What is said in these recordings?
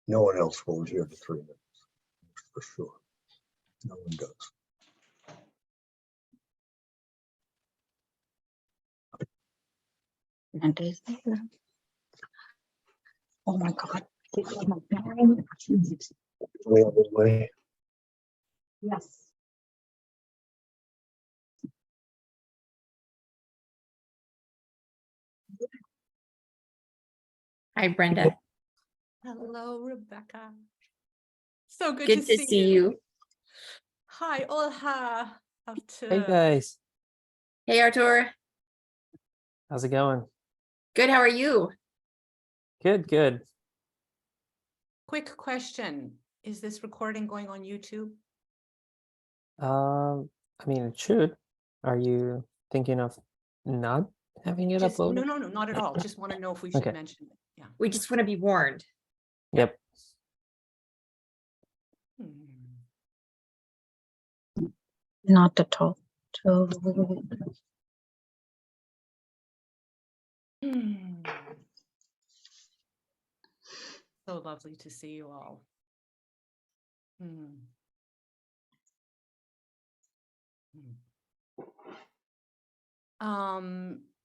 No one else holds here to 3 minutes, for sure. No one does. And is there? Oh my God. This is my parent. Jesus. Way on the way. Yes. Hi, Brenda. Hello, Rebecca. So good Good to see you. Hi, Olha, Artur. Hey guys, Hey, Artur. how's it going? Good. How are you? Good, good. Quick question. Is this recording going on YouTube? I mean, it should. Are you thinking of not having it No, uploaded? no, not at all. Just want to know if we should Okay. mention it. Yeah. We just want to be warned. Yep. Not at all. So, So lovely to see you all.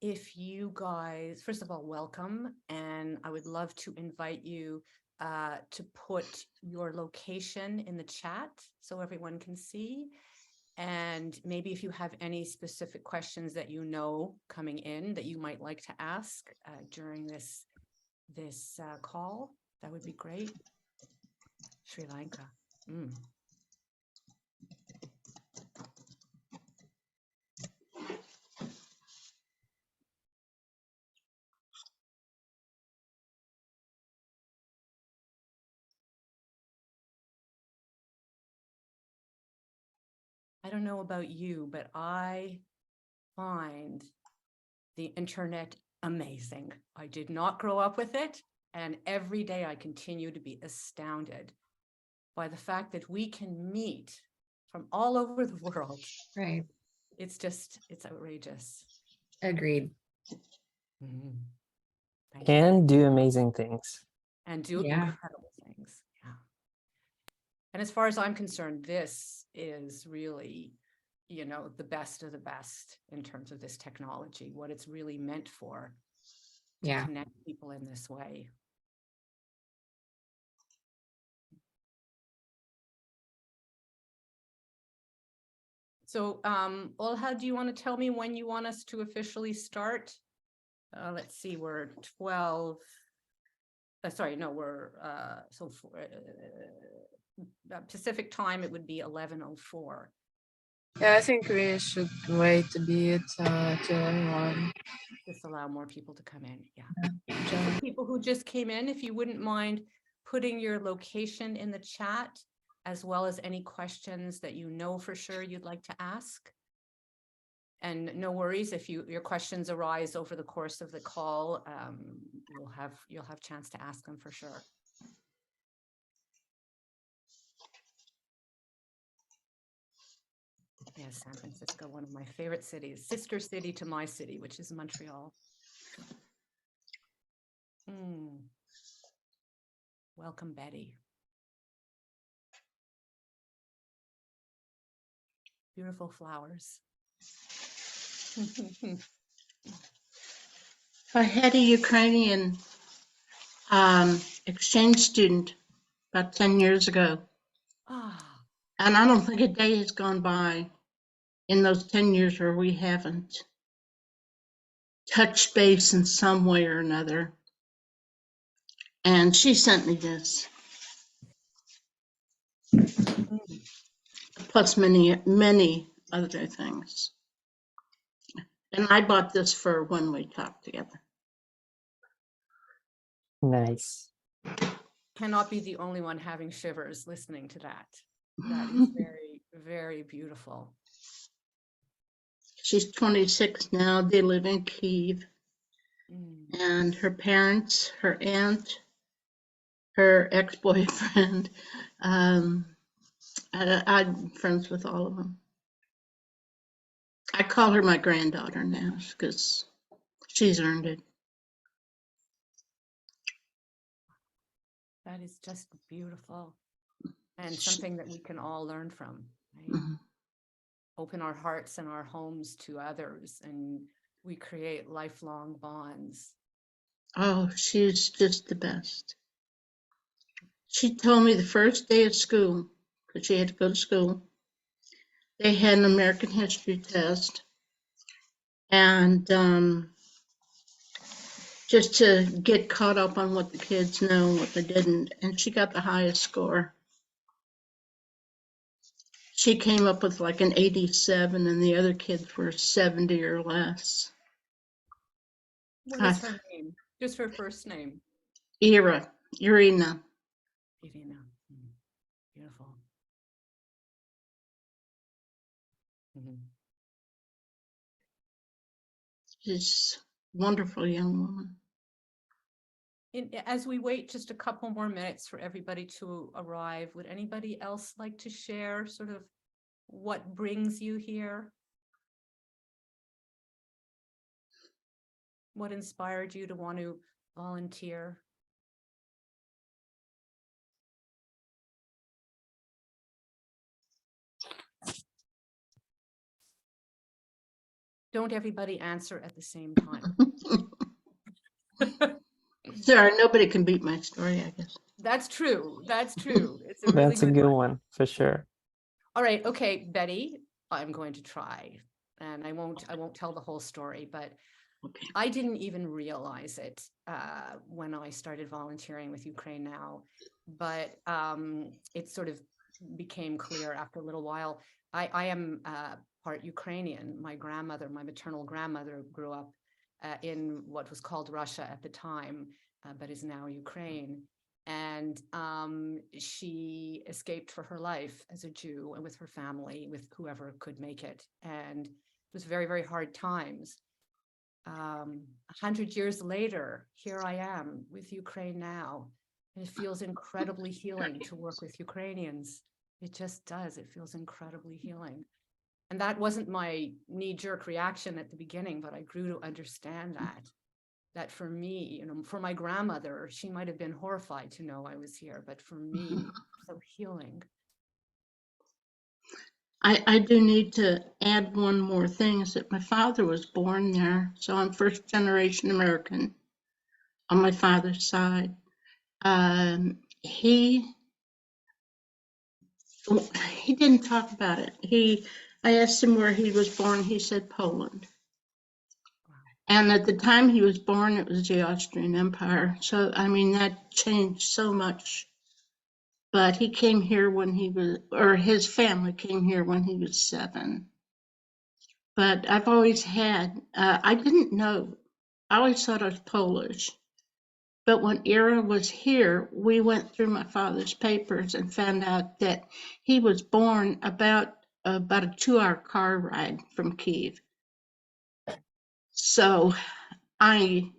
If you guys, first of all, welcome, and I would love to invite you to put your location in the chat so everyone can see. And maybe if you have any specific questions that you know coming in that you might like to ask during this call, that would be great. Sri Lanka. I don't know about you, but I find the internet amazing. I did not grow up with it, and every day I continue to be astounded by the fact that we can meet from all over the world. Right. It's outrageous. Agreed. Thank you. Can do amazing things. And do Yeah. incredible things. Yeah. And as far as I'm concerned, this is really, the best of the best in terms of this technology, what it's really meant for, to Yeah. connect people in this way. So, Olha, do you want to tell me when you want us to officially start? Let's see, we're 12. Sorry, no, we're so for Pacific time, it would be 11:04. Yeah, I think we should wait a bit till everyone. Just allow more people to come in. Yeah. joins. For people who just came in, if you wouldn't mind putting your location in the chat, as well as any questions that you know for sure you'd like to ask. And no worries if your questions arise over the course of the call, you'll have chance to ask them for sure. Yes, San Francisco, one of my favorite cities, sister city to my city, which is Montreal. Welcome, Betty. Beautiful flowers. I had a Ukrainian exchange student about 10 years ago, and I don't think a day has gone by in those 10 years where we haven't touched base in some way or another. And she sent me this, plus many, many other things. And I bought this for when we talked together. Nice. Cannot be the only one having shivers listening to that. That is very, very beautiful. She's 26 now. They live in Kyiv. And her parents, her aunt, her ex-boyfriend, I'm friends with all of them. I call her my granddaughter now because she's earned it. That is just beautiful and She- something that we can all learn from, right? Mhm. Open our hearts and our homes to others, and we create lifelong bonds. Oh, she's just the best. She told me the first day of school, because she had to go to school, they had an American history test. And just to get caught up on what the kids know and what they didn't. And she got the highest score. She came up with like an 87, and the other kids were 70 or less. What is her name? Just her first name. Iryna. Iryna. Beautiful. Mhm. She's a wonderful young woman. As we wait just a couple more minutes for everybody to arrive, would anybody else like to share sort of what brings you here? What inspired you to want to volunteer? Don't everybody answer at the same time. Sorry, nobody can beat my story, I guess. That's true. That's true. It's a really That's a good good one. one for sure. All right, okay, Betty, I'm going to try, and I won't tell the whole story, but Okay. I didn't even realize it when I started volunteering with UkraineNow, but it sort of became clear after a little while. I am part Ukrainian. My grandmother, my maternal grandmother, grew up in what was called Russia at the time, but is now Ukraine. And she escaped for her life as a Jew and with her family, with whoever could make it. And it was very, very hard times. 100 years later, here I am with UkraineNow. And it feels incredibly healing to work with Ukrainians. It just does. It feels incredibly healing. And that wasn't my knee-jerk reaction at the beginning, but I grew to understand that for me, you know, for my grandmother, she might have been horrified to know I was here, but for me, so healing. I do need to add one more thing, is that my father was born there, so I'm first generation American on my father's side. He didn't talk about it. I asked him where he was born. He said Poland. And at the time he was born, it was the Austrian Empire. So, I mean, that changed so much. But he came here when he was, or his family came here when he was 7. But I've always had, I didn't know, I always thought I was Polish. But when Iryna was here, we went through my father's papers and found out that he was born about a 2-hour car ride from Kyiv. So I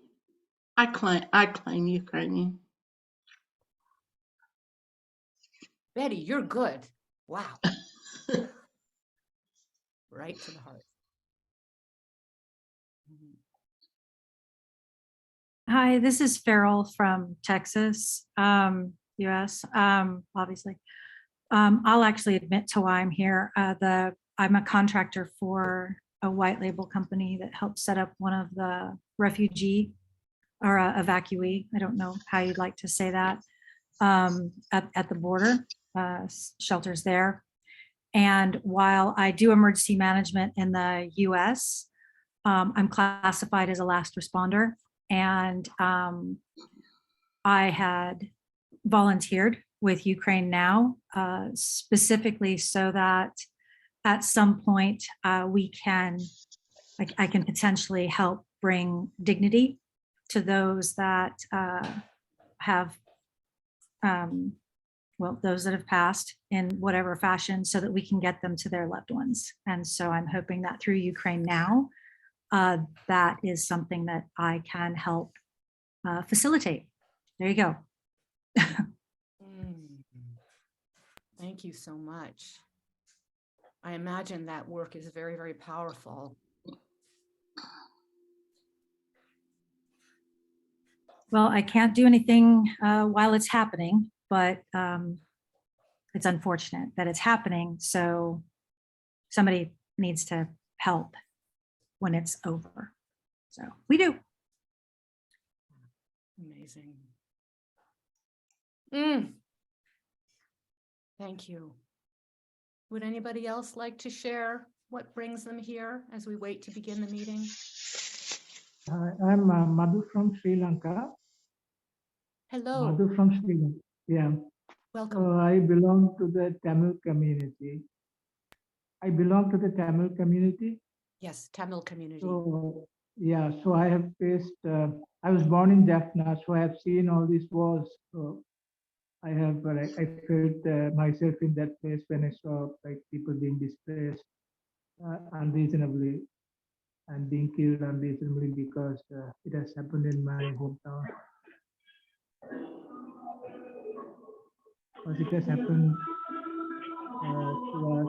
claim Ukrainian. Betty, you're good. Wow. Right to the heart. Mhm. Hi, this is Farrell from Texas, US, obviously. I'll actually admit to why I'm here. I'm a contractor for a white label company that helped set up one of the refugee or evacuee, I don't know how you'd like to say that, at the border, shelters there. And while I do emergency management in the US, I'm classified as a last responder. And I had volunteered with UkraineNow, specifically so that at some point I can potentially help bring dignity to those that have, those that have passed in whatever fashion, so that we can get them to their loved ones. And so I'm hoping that through UkraineNow, that is something that I can help facilitate. There you go. Thank you so much. I imagine that work is very, very powerful. Well, I can't do anything while it's happening, but it's unfortunate that it's happening. So somebody needs to help when it's over. So we do. Amazing. Thank you. Would anybody else like to share what brings them here as we wait to begin the meeting? I'm Madhu from Sri Lanka. Hello, Madhu from Sri Lanka. Yeah. welcome. I belong to the Tamil community. Yes, Tamil community. So, yeah, so I have faced, I was born in Jaffna, so I have seen all these wars. So I have, I felt myself in that place when I saw like people being displaced unreasonably and being killed unreasonably because it has happened in my hometown. Because it has happened to us.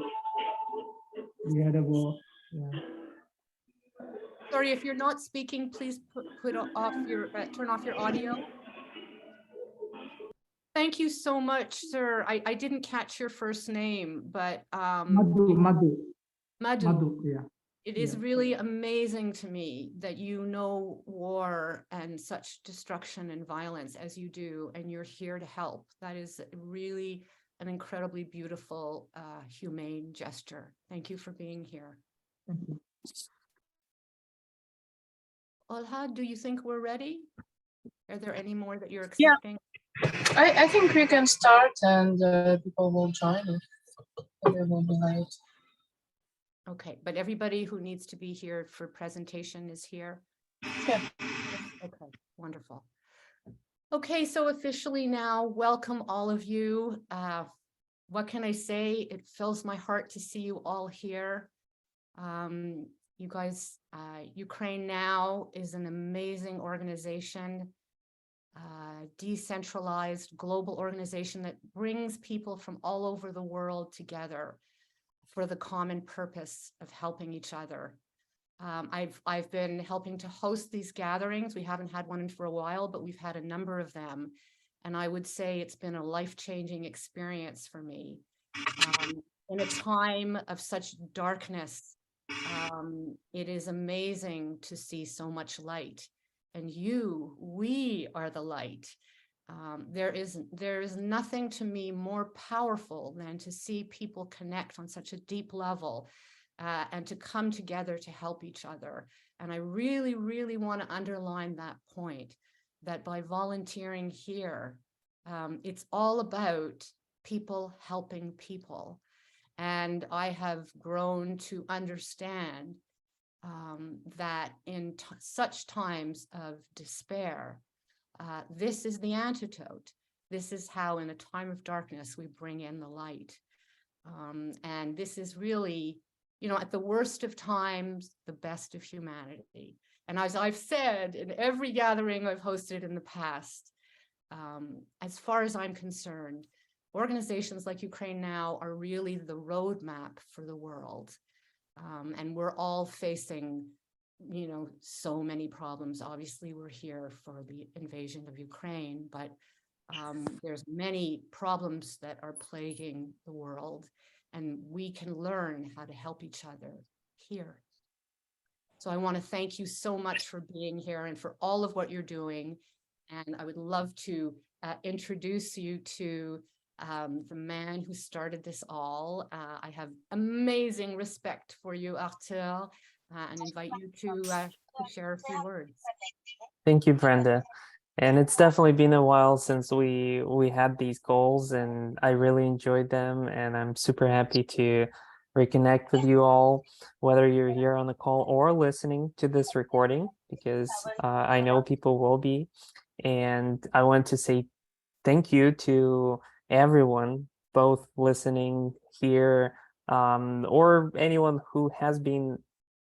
We had a war. Yeah. Sorry, if you're not speaking, please put off your turn off your audio. Thank you so much, sir. I didn't catch your first name, but Madhu, Madhu. yeah. It is Yeah. really amazing to me that you know war and such destruction and violence as you do, and you're here to help. That is really an incredibly beautiful, humane gesture. Thank you for being here. Thank you. Olha, do you think we're ready? Are there any more that you're Yeah. expecting? I think we can start and people will join if they will be late. Okay, but everybody who needs to be here for presentation is here? Yeah. Okay, wonderful. Okay, so officially now, welcome all of you. What can I say? It fills my heart to see you all here. You guys, UkraineNow is an amazing organization, decentralized global organization that brings people from all over the world together for the common purpose of helping each other. I've been helping to host these gatherings. We haven't had one for a while, but we've had a number of them. And I would say it's been a life-changing experience for me. In a time of such darkness, it is amazing to see so much light. And we are the light. There is nothing to me more powerful than to see people connect on such a deep level and to come together to help each other. And I really, really want to underline that point, that by volunteering here, it's all about people helping people. And I have grown to understand that in such times of despair, this is the antidote. This is how in a time of darkness we bring in the light. And this is really, you know, at the worst of times, the best of humanity. And as I've said in every gathering I've hosted in the past, as far as I'm concerned, organizations like UkraineNow are really the roadmap for the world. And we're all facing, you know, so many problems. Obviously, we're here for the invasion of Ukraine, but there's many problems that are plaguing the world, and we can learn how to help each other here. So I want to thank you so much for being here and for all of what you're doing. And I would love to introduce you to the man who started this all. I have amazing respect for you, Artur, and invite you to share a few words. Thank you, Brenda. And it's definitely been a while since we had these goals, and I really enjoyed them, and I'm super happy to reconnect with you all, whether you're here on the call or listening to this recording, because I know people will be. And I want to say thank you to everyone, both listening here or anyone who has been,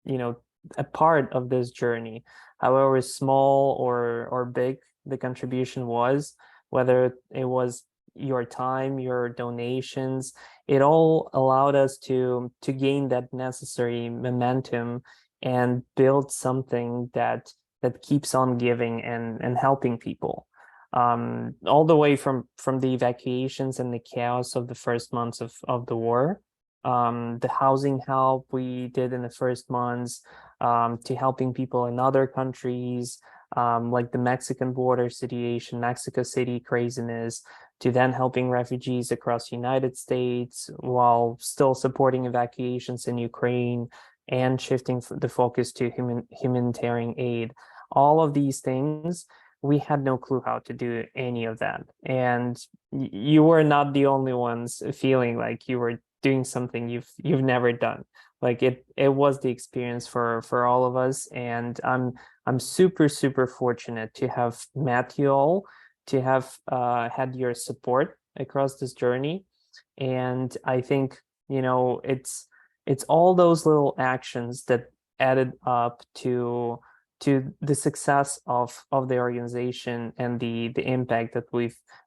you know, a part of this journey, however small or big the contribution was, whether it was your time, your donations, it all allowed us to gain that necessary momentum and build something that that keeps on giving and helping people. All the way from the evacuations and the chaos of the first months of the war, the housing help we did in the first months, to helping people in other countries, like the Mexican border situation, Mexico City craziness, to then helping refugees across the United States while still supporting evacuations in Ukraine and shifting the focus to humanitarian aid. All of these things, we had no clue how to do any of that. And you were not the only ones feeling like you were doing something you've never done. Like it was the experience for all of us. And I'm super fortunate to have met you all, to have had your support across this journey. And I think, you know, it's all those little actions that added up to the success of the organization and the impact that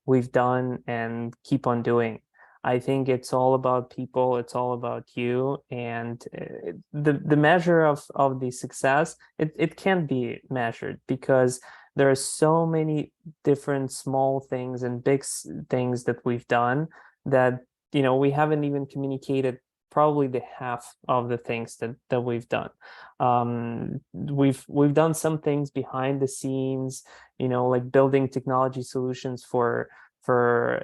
we've done and keep on doing. I think it's all about people, it's all about you, and the measure of the success, it can't be measured, because there are so many different small things and big things that we've done that, you know, we haven't even communicated probably the half of the things that we've done. We've done some things behind the scenes, you know, like building technology solutions for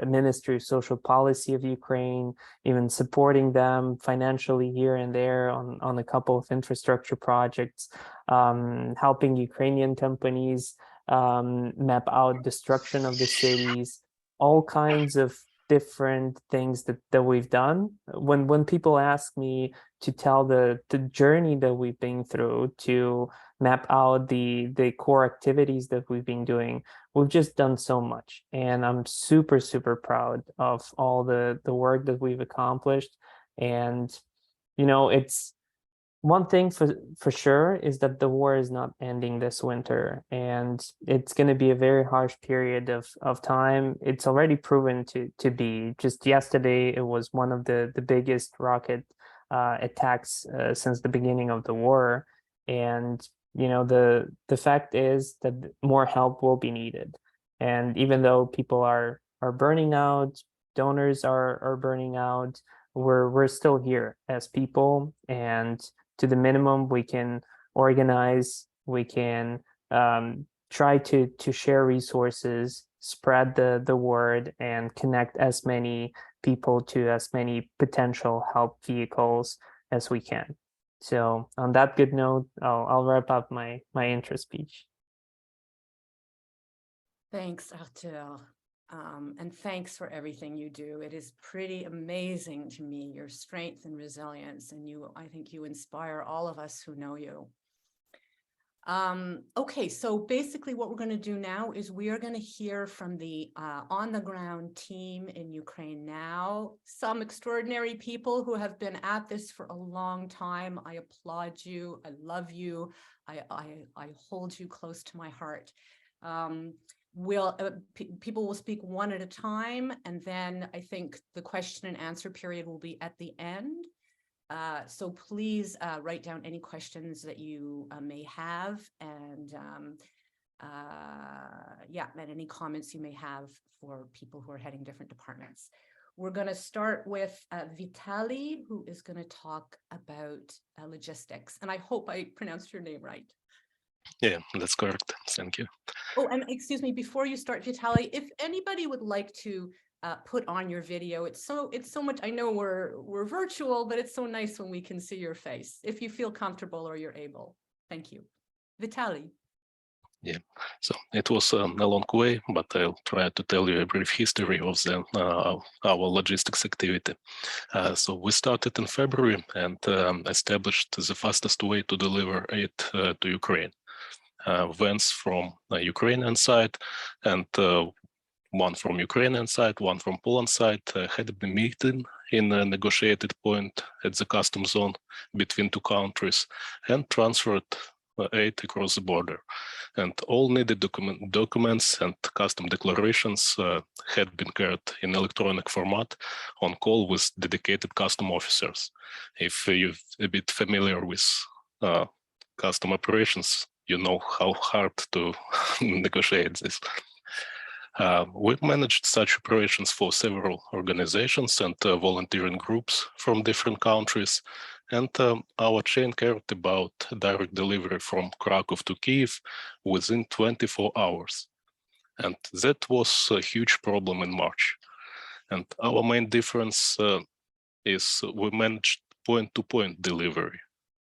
Ministry of Social Policy of Ukraine, even supporting them financially here and there on a couple of infrastructure projects, helping Ukrainian companies map out destruction of the cities, all kinds of different things that we've done. When people ask me to tell the journey that we've been through, to map out the core activities that we've been doing, we've just done so much. And I'm super proud of all the work that we've accomplished. And, you know, it's one thing for sure is that the war is not ending this winter, and it's going to be a very harsh period of time. It's already proven to be. Just yesterday, it was one of the biggest rocket attacks since the beginning of the war. And, you know, the fact is that more help will be needed. And even though people are burning out, donors are burning out, we're still here as people, and to the minimum we can organize, we can try to share resources, spread the word, and connect as many people to as many potential help vehicles as we can. So on that good note, I'll wrap up my intro speech. Thanks, Artur. And thanks for everything you do. It is pretty amazing to me, your strength and resilience, and I think you inspire all of us who know you. Okay, so basically what we're going to do now is we are going to hear from the on-the-ground team in UkraineNow, some extraordinary people who have been at this for a long time. I applaud you. I love you. I hold you close to my heart. People will speak one at a time, and then I think the question and answer period will be at the end. So please write down any questions that you may have, and and any comments you may have for people who are heading different departments. We're going to start with Vitalii, who is going to talk about logistics, and I hope I pronounced your name right. Yeah, that's correct. Thank you. Oh, and excuse me, before you start, Vitalii, if anybody would like to put on your video, it's so much, I know we're virtual, but it's so nice when we can see your face, if you feel comfortable or you're able. Thank you. Vitalii. Yeah, so it was a long way, but I'll try to tell you a brief history of our logistics activity. So we started in February and established the fastest way to deliver aid to Ukraine. Vans from Ukrainian side and one from Ukrainian side, one from Poland side had a meeting in a negotiated point at the custom zone between two countries and transferred aid across the border. And all needed documents and custom declarations had been carried in electronic format on call with dedicated custom officers. If you're a bit familiar with custom operations, you know how hard to negotiate this. We've managed such operations for several organizations and volunteering groups from different countries, and our chain cared about direct delivery from Krakow to Kyiv within 24 hours. And that was a huge problem in March. And our main difference is we managed point-to-point delivery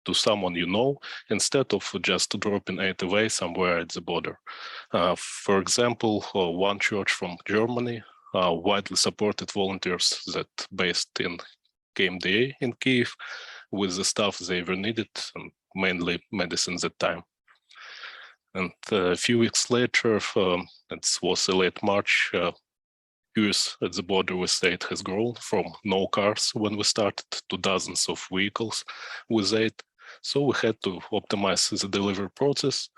to someone you know, instead of just dropping it away somewhere at the border. For example, one church from Germany widely supported volunteers that based in KMDA in Kyiv with the stuff they were needed, and mainly medicine at that time. And a few weeks later, it was late March, queues at the border with state has grown from no cars when we started to dozens of vehicles with aid. So we had to optimize the delivery process,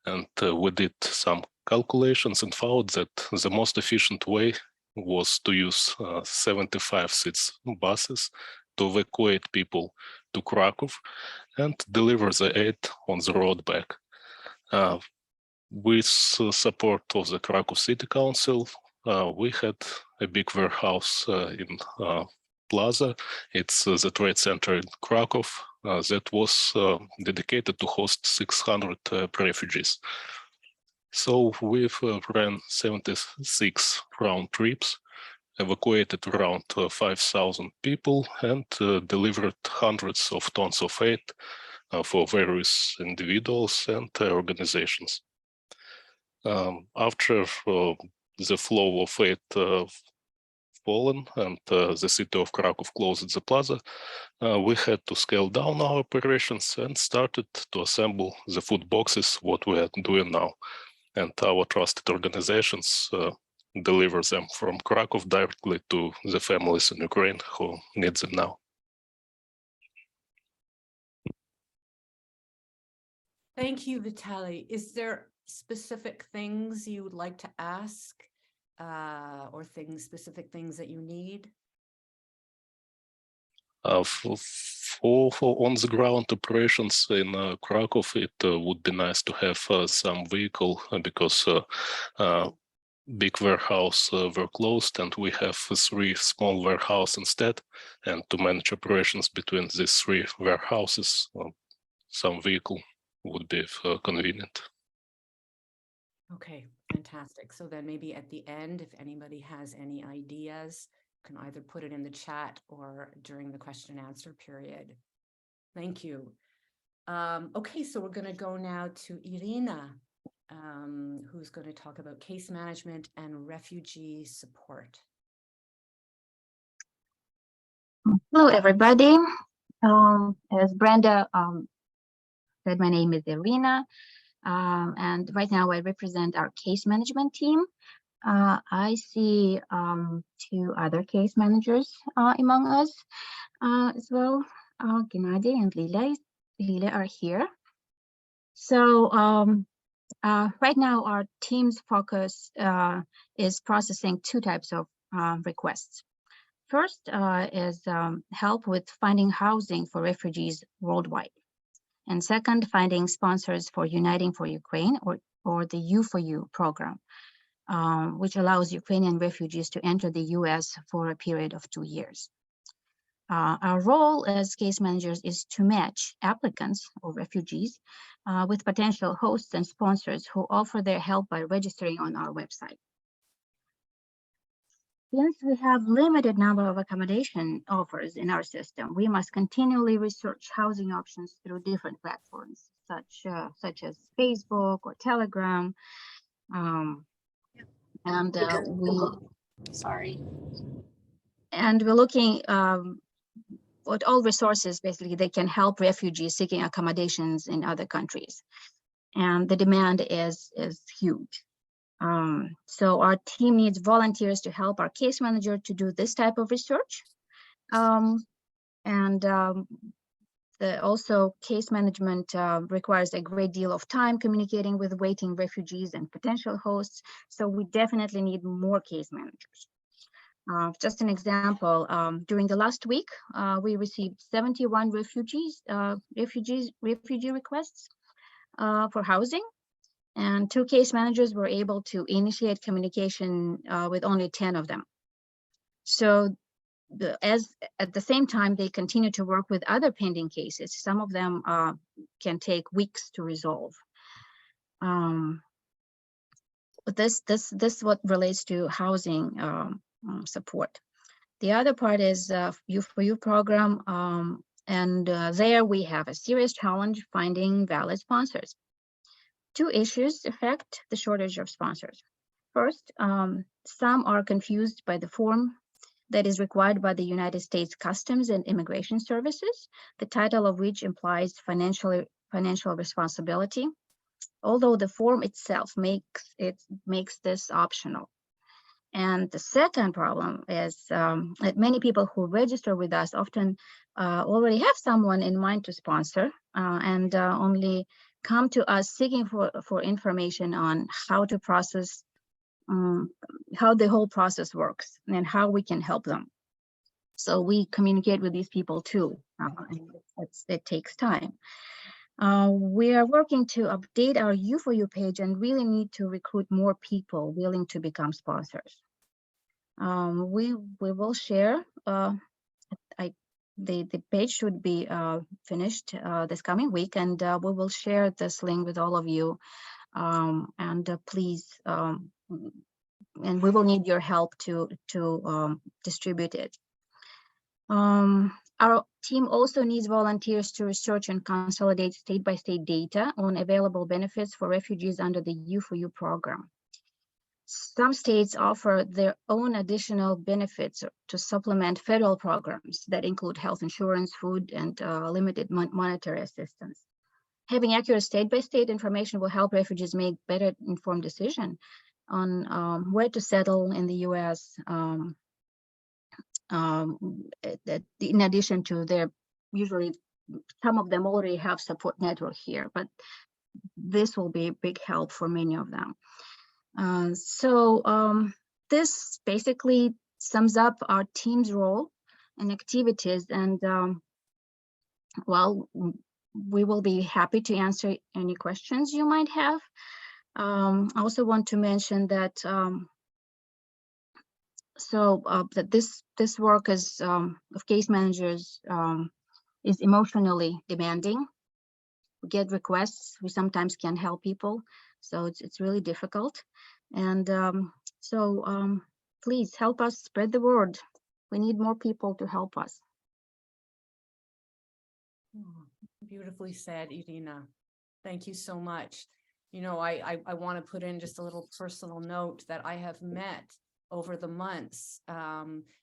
and we did some calculations and found that the most efficient way was to use 75 seats buses to evacuate people to Krakow and deliver the aid on the road back. With support of the Krakow City Council, we had a big warehouse in Plaza. It's the trade center in Krakow that was dedicated to host 600 refugees. So we've ran 76 round trips, evacuated around 5,000 people, and delivered hundreds of tons of aid for various individuals and organizations. After the flow of aid fallen and the city of Krakow closed the plaza, we had to scale down our operations and started to assemble the food boxes, what we are doing now. And our trusted organizations deliver them from Krakow directly to the families in Ukraine who need them now. Thank you, Vitalii. Is there specific things you would like to ask or specific things that you need? For on-the-ground operations in Krakow, it would be nice to have some vehicle because big warehouse were closed and we have 3 small warehouses instead. And to manage operations between these 3 warehouses, some vehicle would be convenient. Okay, fantastic. So then maybe at the end, if anybody has any ideas, you can either put it in the chat or during the question and answer period. Thank you. Okay, so we're going to go now to Iryna, who's going to talk about case management and refugee support. Hello, everybody. As Brenda said, my name is Iryna, and right now I represent our case management team. I see 2 other case managers among us as well. Gennady and Iuliia are here. So right now our team's focus is processing 2 types of requests. First is help with finding housing for refugees worldwide. And second, finding sponsors for Uniting for Ukraine or the U4U program, which allows Ukrainian refugees to enter the US for a period of 2 years. Our role as case managers is to match applicants or refugees with potential hosts and sponsors who offer their help by registering on our website. Since we have limited number of accommodation offers in our system, we must continually research housing options through different platforms, such as Facebook or Telegram. And we're looking at all resources, basically, that can help refugees seeking accommodations in other countries. And the demand is huge. So our team needs volunteers to help our case manager to do this type of research. Also case management requires a great deal of time communicating with waiting refugees and potential hosts. So we definitely need more case managers. Just an example, during the last week, we received 71 refugee requests. for housing, and 2 case managers were able to initiate communication with only 10 of them. So at the same time, they continue to work with other pending cases. Some of them can take weeks to resolve. But this what relates to housing support. The other part is Youth for You program, and there we have a serious challenge finding valid sponsors. 2 issues affect the shortage of sponsors. First, some are confused by the form that is required by the United States Customs and Immigration Services, the title of which implies financial responsibility, although the form itself makes this optional. And the second problem is that many people who register with us often already have someone in mind to sponsor and only come to us seeking for information on how to process, how the whole process works and how we can help them. So we communicate with these people too, and it takes time. We are working to update our U4U page and really need to recruit more people willing to become sponsors. We will share, the page should be finished this coming week, and we will share this link with all of you. Please, and we will need your help to distribute it. Our team also needs volunteers to research and consolidate state-by-state data on available benefits for refugees under the U4U program. Some states offer their own additional benefits to supplement federal programs that include health insurance, food, and limited monetary assistance. Having accurate state-by-state information will help refugees make better informed decisions on where to settle in the U.S. In addition to their, usually some of them already have support network here, but this will be a big help for many of them. This basically sums up our team's role and activities, and well, we will be happy to answer any questions you might have. I also want to mention that that this work is of case managers is emotionally demanding. We get requests, we sometimes can't help people, so it's really difficult. And please help us spread the word. We need more people to help us. Beautifully said, Iryna. Thank you so much. You know, I want to put in just a little personal note that I have met over the months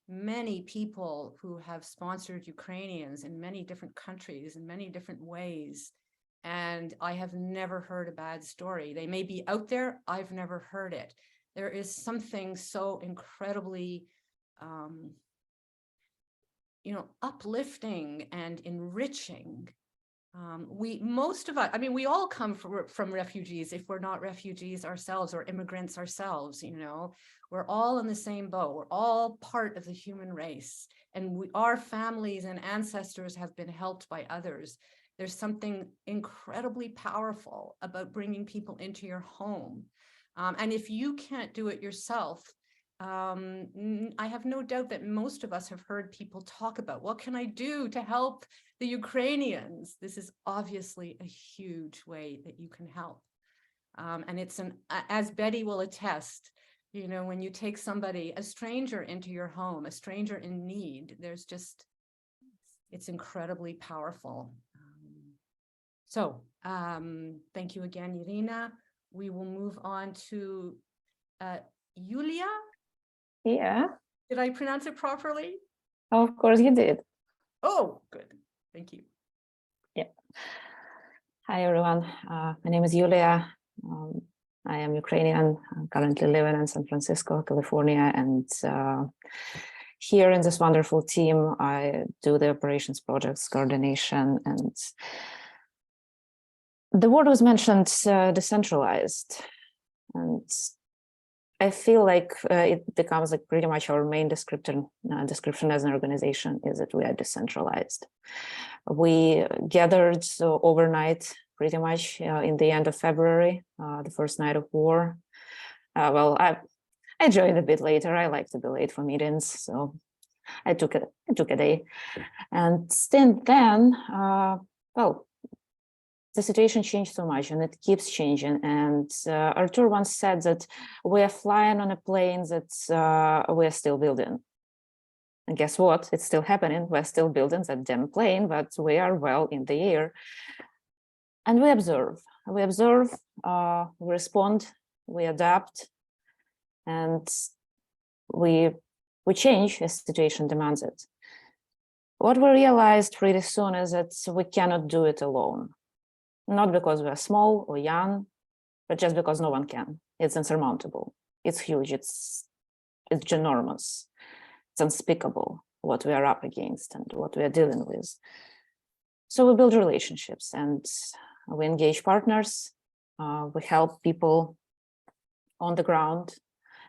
many people who have sponsored Ukrainians in many different countries in many different ways, and I have never heard a bad story. They may be out there, I've never heard it. There is something so incredibly you know, uplifting and enriching. Most of us, I mean, we all come from refugees if we're not refugees ourselves or immigrants ourselves, you know. We're all in the same boat. We're all part of the human race, and our families and ancestors have been helped by others. There's something incredibly powerful about bringing people into your home. And if you can't do it yourself, I have no doubt that most of us have heard people talk about, what can I do to help the Ukrainians? This is obviously a huge way that you can help. And it's as Betty will attest, you know, when you take somebody, a stranger into your home, a stranger in need, there's just, it's incredibly powerful. Thank you again, Iryna. We will move on to Iuliia. Yeah, Did I pronounce it properly? of course you did. Oh, good. Thank you. Yeah. Hi, everyone. My name is Iuliia. I am Ukrainian. I'm currently living in San Francisco, California. And here in this wonderful team, I do the operations projects coordination. And the word was mentioned, decentralized. And I feel like it becomes like pretty much our main description as an organization is that we are decentralized. We gathered overnight pretty much in the end of February, the first night of war. Well, I joined a bit later. I like to be late for meetings, so I took a day. And since then, well, the situation changed so much, and it keeps changing. And Artur once said that we are flying on a plane that we're still building. And guess what? It's still happening. We're still building that damn plane, but we are well in the air. And we observe. We respond, we adapt, and we change as the situation demands it. What we realized pretty soon is that we cannot do it alone. Not because we're small or young, but just because no one can. It's insurmountable. It's huge. It's ginormous. It's unspeakable what we are up against and what we are dealing with. So we build relationships and we engage partners. We help people on the ground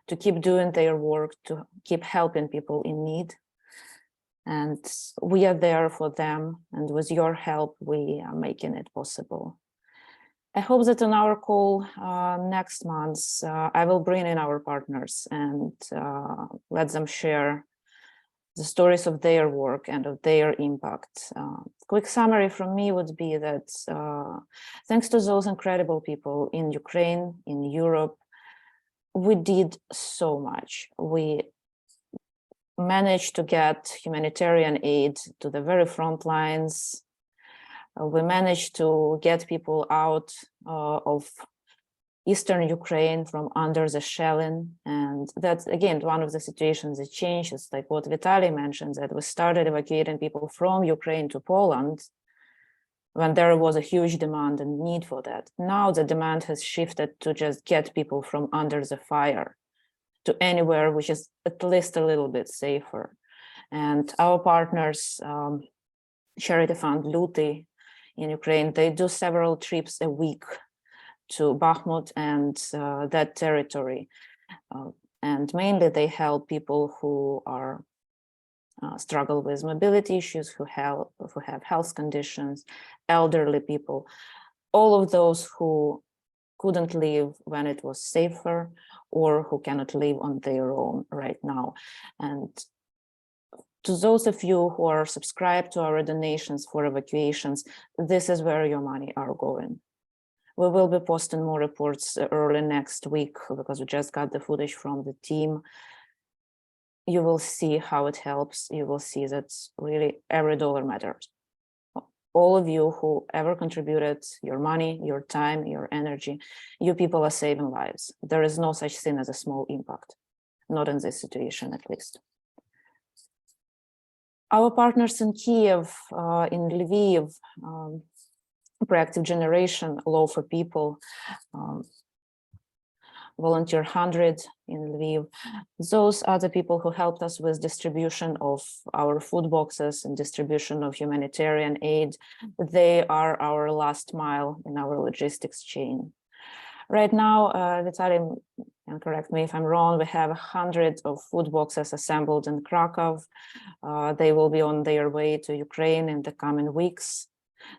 to keep doing their work, to keep helping people in need. And we are there for them. And with your help, we are making it possible. I hope that on our call next month, I will bring in our partners and let them share the stories of their work and of their impact. Quick summary from me would be that thanks to those incredible people in Ukraine, in Europe, we did so much. We managed to get humanitarian aid to the very front lines. We managed to get people out of Eastern Ukraine from under the shelling. And that's, again, one of the situations that changes, like what Vitalii mentioned, that we started evacuating people from Ukraine to Poland when there was a huge demand and need for that. Now the demand has shifted to just get people from under the fire to anywhere which is at least a little bit safer. And our partners, charity fund Luti in Ukraine, they do several trips a week to Bakhmut and that territory. And mainly they help people who are struggle with mobility issues, who have health conditions, elderly people, all of those who couldn't live when it was safer or who cannot live on their own right now. And to those of you who are subscribed to our donations for evacuations, this is where your money are going. We will be posting more reports early next week because we just got the footage from the team. You will see how it helps. You will see that really every dollar matters. All of you who ever contributed your money, your time, your energy, you people are saving lives. There is no such thing as a small impact, not in this situation at least. Our partners in Kiev, in Lviv, Proactive Generation, Law for People, Volunteer 100 in Lviv. Those are the people who helped us with distribution of our food boxes and distribution of humanitarian aid. They are our last mile in our logistics chain. Right now, Vitalii, and correct me if I'm wrong, we have 100 of food boxes assembled in Krakow. They will be on their way to Ukraine in the coming weeks.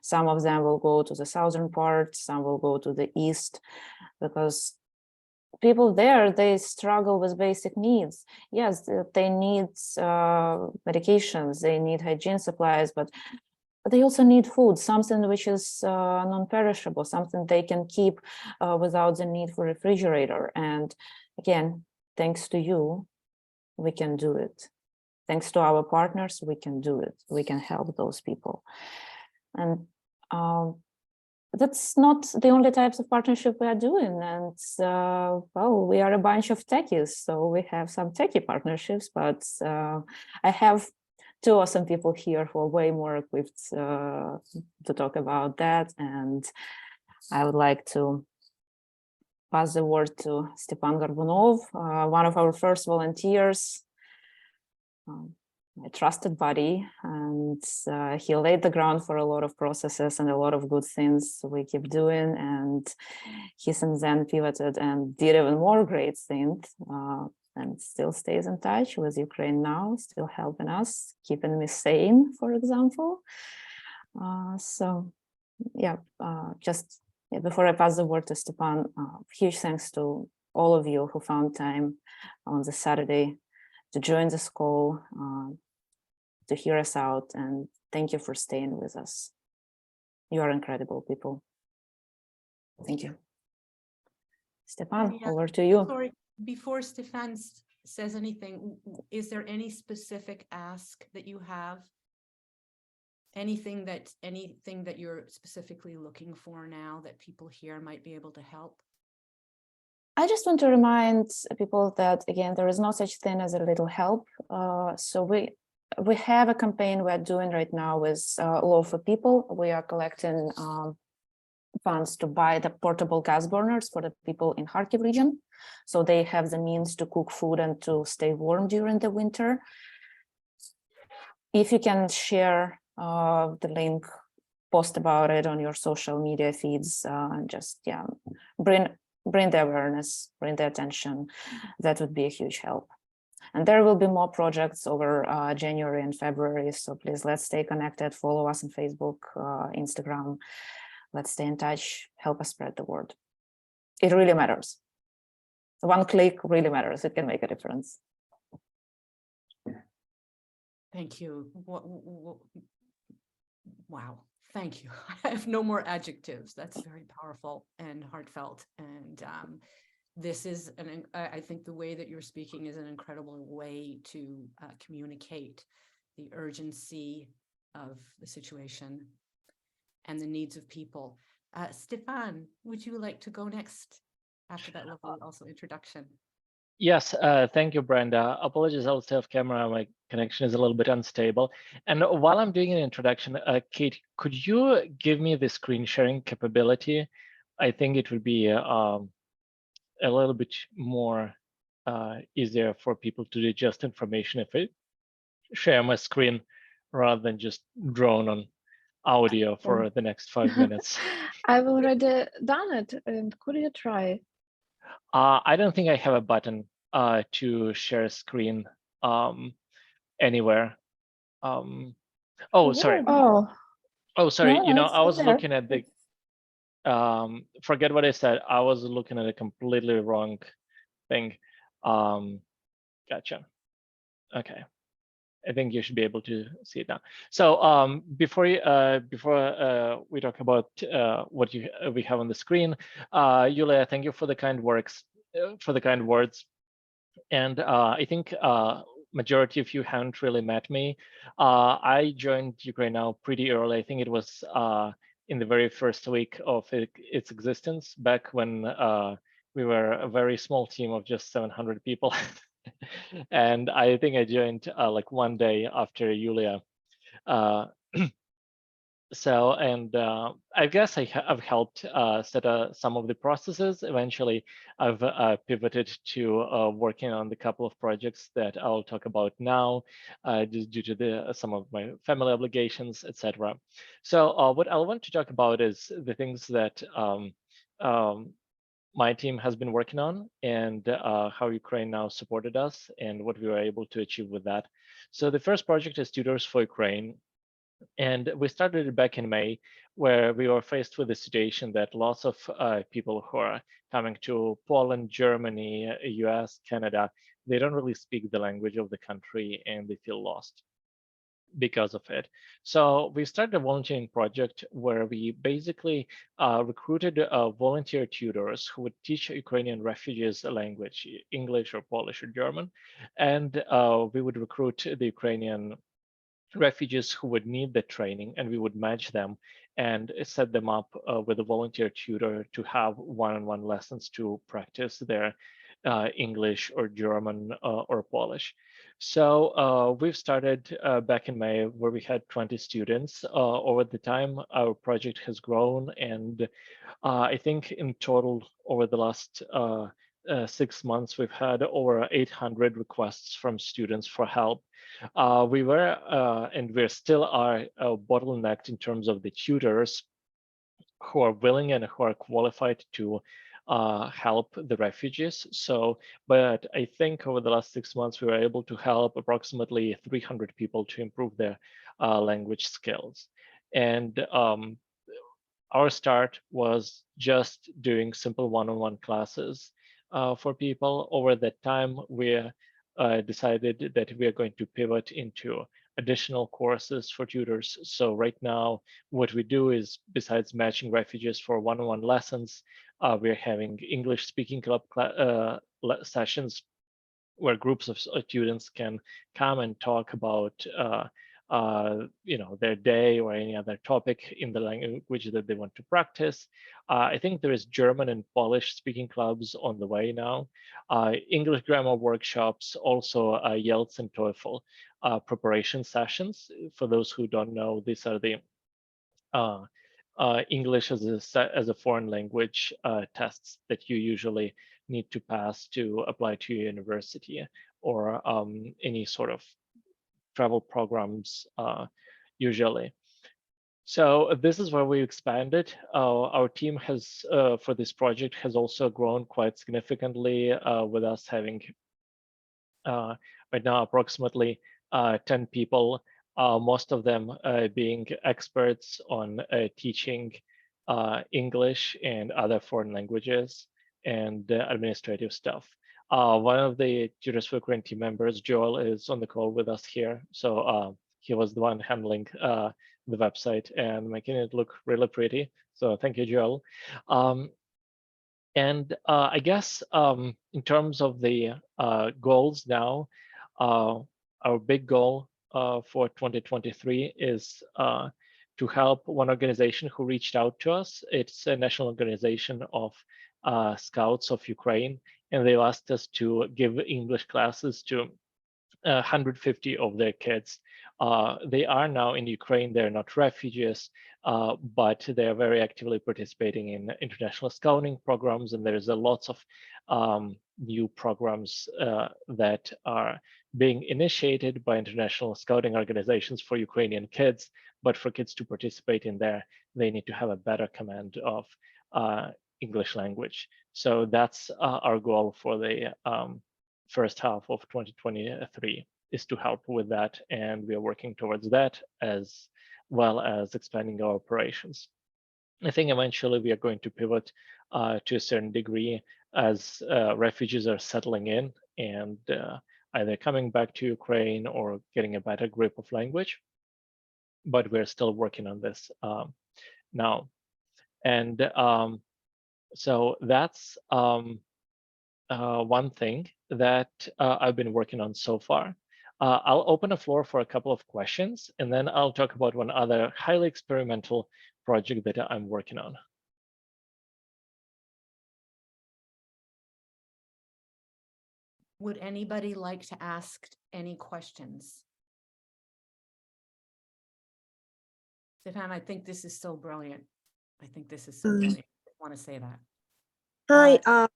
Some of them will go to the southern part, some will go to the east, because people there, they struggle with basic needs. Yes, they need medications, they need hygiene supplies, but they also need food, something which is non-perishable, something they can keep without the need for refrigerator. And again, thanks to you, we can do it. Thanks to our partners, we can do it. We can help those people. And that's not the only types of partnership we are doing. And well, we are a bunch of techies, so we have some techie partnerships, but I have two awesome people here who are way more equipped to talk about that. And I would like to pass the word to Stepan Gorbunov, one of our first volunteers, my trusted buddy, and he laid the ground for a lot of processes and a lot of good things we keep doing. And he since then pivoted and did even more great things. And still stays in touch with UkraineNow, still helping us, keeping me sane, for example. So yeah, before I pass the word to Stepan, huge thanks to all of you who found time on the Saturday to join this call, to hear us out, and thank you for staying with us. You are incredible people. Thank you. Stepan, Yeah, over to you. Sorry, before Stefan says anything, is there any specific ask that you have? Anything that you're specifically looking for now that people here might be able to help? I just want to remind people that, again, there is no such thing as a little help. So we have a campaign we're doing right now with Law for People. We are collecting funds to buy the portable gas burners for the people in Kharkiv region, so they have the means to cook food and to stay warm during the winter. If you can share the link, post about it on your social media feeds, and just bring the awareness, bring the attention, that would be a huge help. And there will be more projects over January and February, so please let's stay connected, follow us on Facebook, Instagram. Let's stay in touch, help us spread the word. It really matters. One click really matters, it can make a difference. Thank you. Wow, thank you. I have no more adjectives. That's very powerful and heartfelt. And this is, I think the way that you're speaking is an incredible way to communicate the urgency of the situation and the needs of people. Stepan, would you like to go next after that lovely also introduction? Yes, thank you, Brenda. Apologies, I was off camera. My connection is a little bit unstable. And while I'm doing an introduction, Kate, could you give me the screen sharing capability? I think it would be a little bit more easier for people to digest information if I share my screen rather than just drone on audio for the next 5 minutes. I've already done it, and could you try? I don't think I have a button to share screen anywhere. Oh, sorry. Oh, sorry. No, You know, it's I was there. looking at the. Forget what I said. I was looking at a completely wrong thing. Gotcha. Okay. I think you should be able to see it now. So before we talk about what we have on the screen, Iuliia, thank you for the kind words. And I think majority of you haven't really met me. I joined UkraineNow pretty early. I think it was in the very first week of its existence, back when we were a very small team of just 700 people. And I think I joined like one day after Iuliia. I guess I've helped set some of the processes. Eventually, I've pivoted to working on the couple of projects that I'll talk about now, just due to some of my family obligations, etc. So what I want to talk about is the things that my team has been working on, and how UkraineNow supported us and what we were able to achieve with that. So the first project is Tutors for Ukraine. And we started it back in May, where we were faced with the situation that lots of people who are coming to Poland, Germany, US, Canada, they don't really speak the language of the country and they feel lost because of it. So we started a volunteering project where we basically recruited volunteer tutors who would teach Ukrainian refugees a language, English or Polish or German. And we would recruit the Ukrainian refugees who would need the training, and we would match them and set them up with a volunteer tutor to have one-on-one lessons to practice their English or German or Polish. So we've started back in May, where we had 20 students. Over the time, our project has grown, and I think in total over the last 6 months, we've had over 800 requests from students for help. We were and we still are bottlenecked in terms of the tutors who are willing and who are qualified to help the refugees. So, but I think over the last 6 months, we were able to help approximately 300 people to improve their language skills. And our start was just doing simple one-on-one classes for people. Over that time, we decided that we are going to pivot into additional courses for tutors. So right now, what we do is, besides matching refugees for one-on-one lessons, we're having English speaking club sessions where groups of students can come and talk about their day or any other topic in the language that they want to practice. I think there is German and Polish speaking clubs on the way now. English grammar workshops, also IELTS and TOEFL preparation sessions. For those who don't know, these are the English as a foreign language tests that you usually need to pass to apply to your university or any sort of travel programs usually. So this is where we expanded. Our team has, for this project, has also grown quite significantly with us having right now approximately 10 people, most of them being experts on teaching English and other foreign languages and administrative stuff. One of the Tutors for Ukraine team members, Joel, is on the call with us here. So he was the one handling the website and making it look really pretty. So thank you, Joel. And I guess in terms of the goals now, our big goal for 2023 is to help one organization who reached out to us. It's a national organization of Scouts of Ukraine, and they asked us to give English classes to 150 of their kids. They are now in Ukraine. They're not refugees, but they're very actively participating in international scouting programs. And there's a lots of new programs that are being initiated by international scouting organizations for Ukrainian kids. But for kids to participate in there, they need to have a better command of English language. So that's our goal for the first half of 2023, is to help with that, and we are working towards that as well as expanding our operations. I think eventually we are going to pivot to a certain degree as refugees are settling in and either coming back to Ukraine or getting a better grip of language. But we're still working on this now. And so that's one thing that I've been working on so far. I'll open the floor for a couple of questions, and then I'll talk about one other highly experimental project that I'm working on. Would anybody like to ask any questions? Stepan, I think this is so brilliant. I think this is so brilliant. I want to say that. Hi,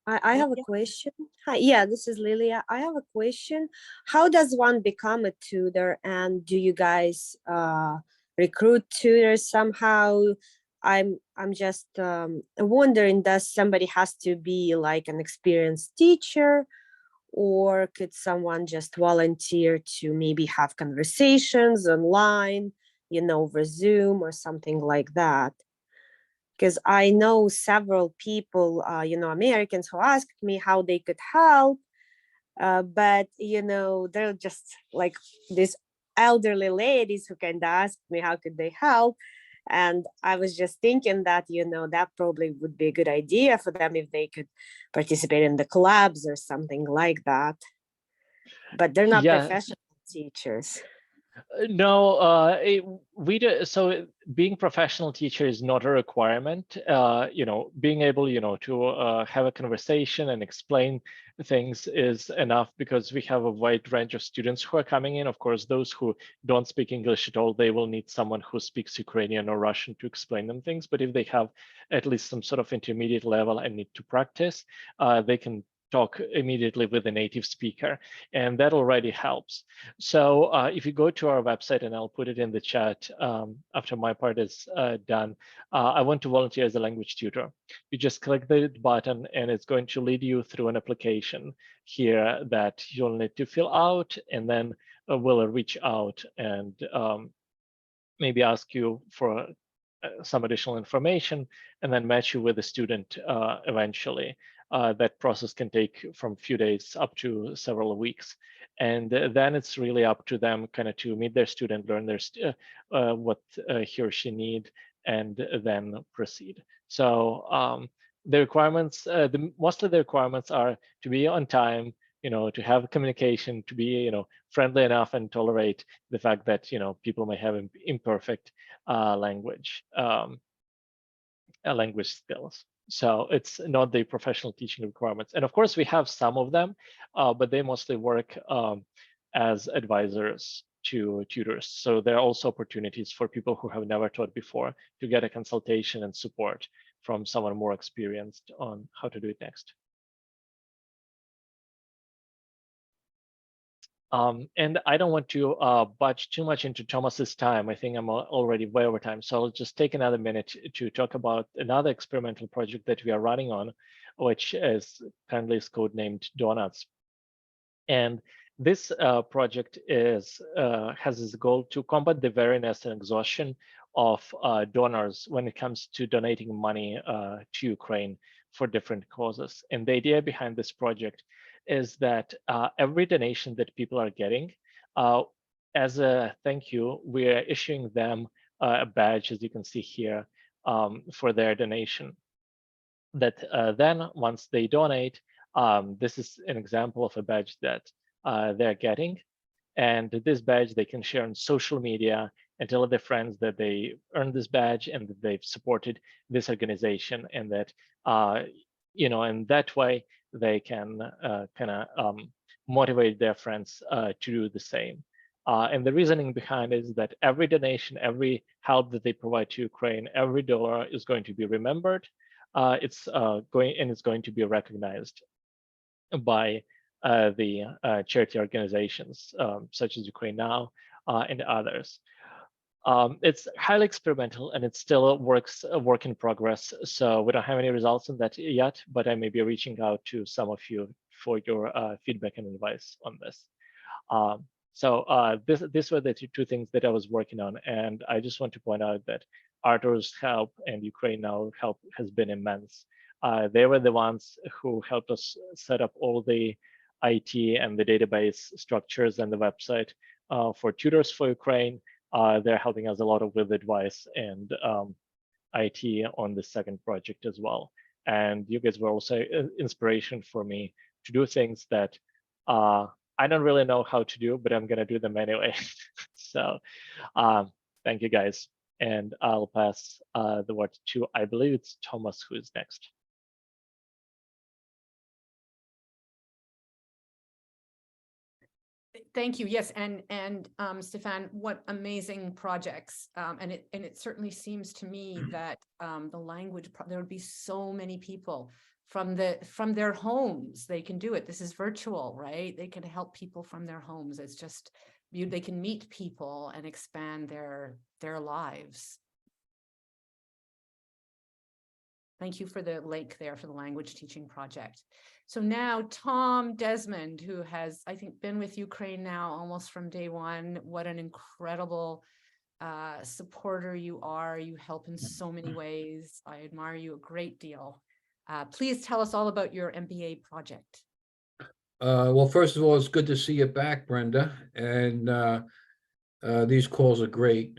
I have a question. Hi, yeah, this is Lilia. I have a question. How does one become a tutor, and do you guys recruit tutors somehow? I'm just wondering, does somebody has to be like an experienced teacher, or could someone just volunteer to maybe have conversations online, over Zoom or something like that? Because I know several people, Americans, who asked me how they could help, but they're just like these elderly ladies who kind of asked me how could they help, and I was just thinking that that probably would be a good idea for them if they could participate in the clubs or something like that, but they're not professional teachers. No, we do. So being professional teacher is not a requirement. Being able, to have a conversation and explain things is enough, because we have a wide range of students who are coming in. Of course, those who don't speak English at all, they will need someone who speaks Ukrainian or Russian to explain them things. But if they have at least some sort of intermediate level and need to practice, they can talk immediately with a native speaker, and that already helps. So if you go to our website, and I'll put it in the chat after my part is done, I want to volunteer as a language tutor. You just click the button, and it's going to lead you through an application here that you'll need to fill out, and then we'll reach out and maybe ask you for some additional information, and then match you with a student eventually. That process can take from a few days up to several weeks. And then it's really up to them kind of to meet their student, learn their what he or she need, and then proceed. So the requirements, mostly the requirements are to be on time, to have communication, to be, friendly enough and tolerate the fact that, people may have imperfect language skills. So it's not the professional teaching requirements. And of course, we have some of them, but they mostly work as advisors to tutors. So there are also opportunities for people who have never taught before to get a consultation and support from someone more experienced on how to do it next. And I don't want to budge too much into Thomas's time. I think I'm already way over time. So I'll just take another minute to talk about another experimental project that we are running on, which is currently codenamed Donuts. And this project has its goal to combat the weariness and exhaustion of donors when it comes to donating money to Ukraine for different causes. And the idea behind this project is that every donation that people are getting, as a thank you, we're issuing them a badge, as you can see here, for their donation. That then once they donate, this is an example of a badge that they're getting. And this badge they can share on social media and tell their friends that they earned this badge and that they've supported this organization, and that, in that way, they can motivate their friends to do the same. And the reasoning behind it is that every donation, every help that they provide to Ukraine, every dollar is going to be remembered. It's going to be recognized by the charity organizations such as UkraineNow and others. It's highly experimental and it's still a work in progress. So we don't have any results on that yet, but I may be reaching out to some of you for your feedback and advice on this. These were the two things that I was working on. And I just want to point out that Artur's help and UkraineNow help has been immense. They were the ones who helped us set up all the IT and the database structures and the website for Tutors for Ukraine. They're helping us a lot with advice and IT on the second project as well. And you guys were also inspiration for me to do things that I don't really know how to do, but I'm gonna do them anyway. So thank you guys. And I'll pass the word to, I believe it's Thomas who is next. Thank you. Yes, and Stepan, what amazing projects. And it certainly seems to me that the language, there would be so many people from their homes. They can do it. This is virtual, right? They can help people from their homes. It's just they can meet people and expand their lives. Thank you for the link there for the language teaching project. So now Tom Desmond, who has, I think, been with UkraineNow almost from day one. What an incredible supporter you are. You help in so many ways. I admire you a great deal. Please tell us all about your MBA project. Well, first of all, it's good to see you back, Brenda. And these calls are great.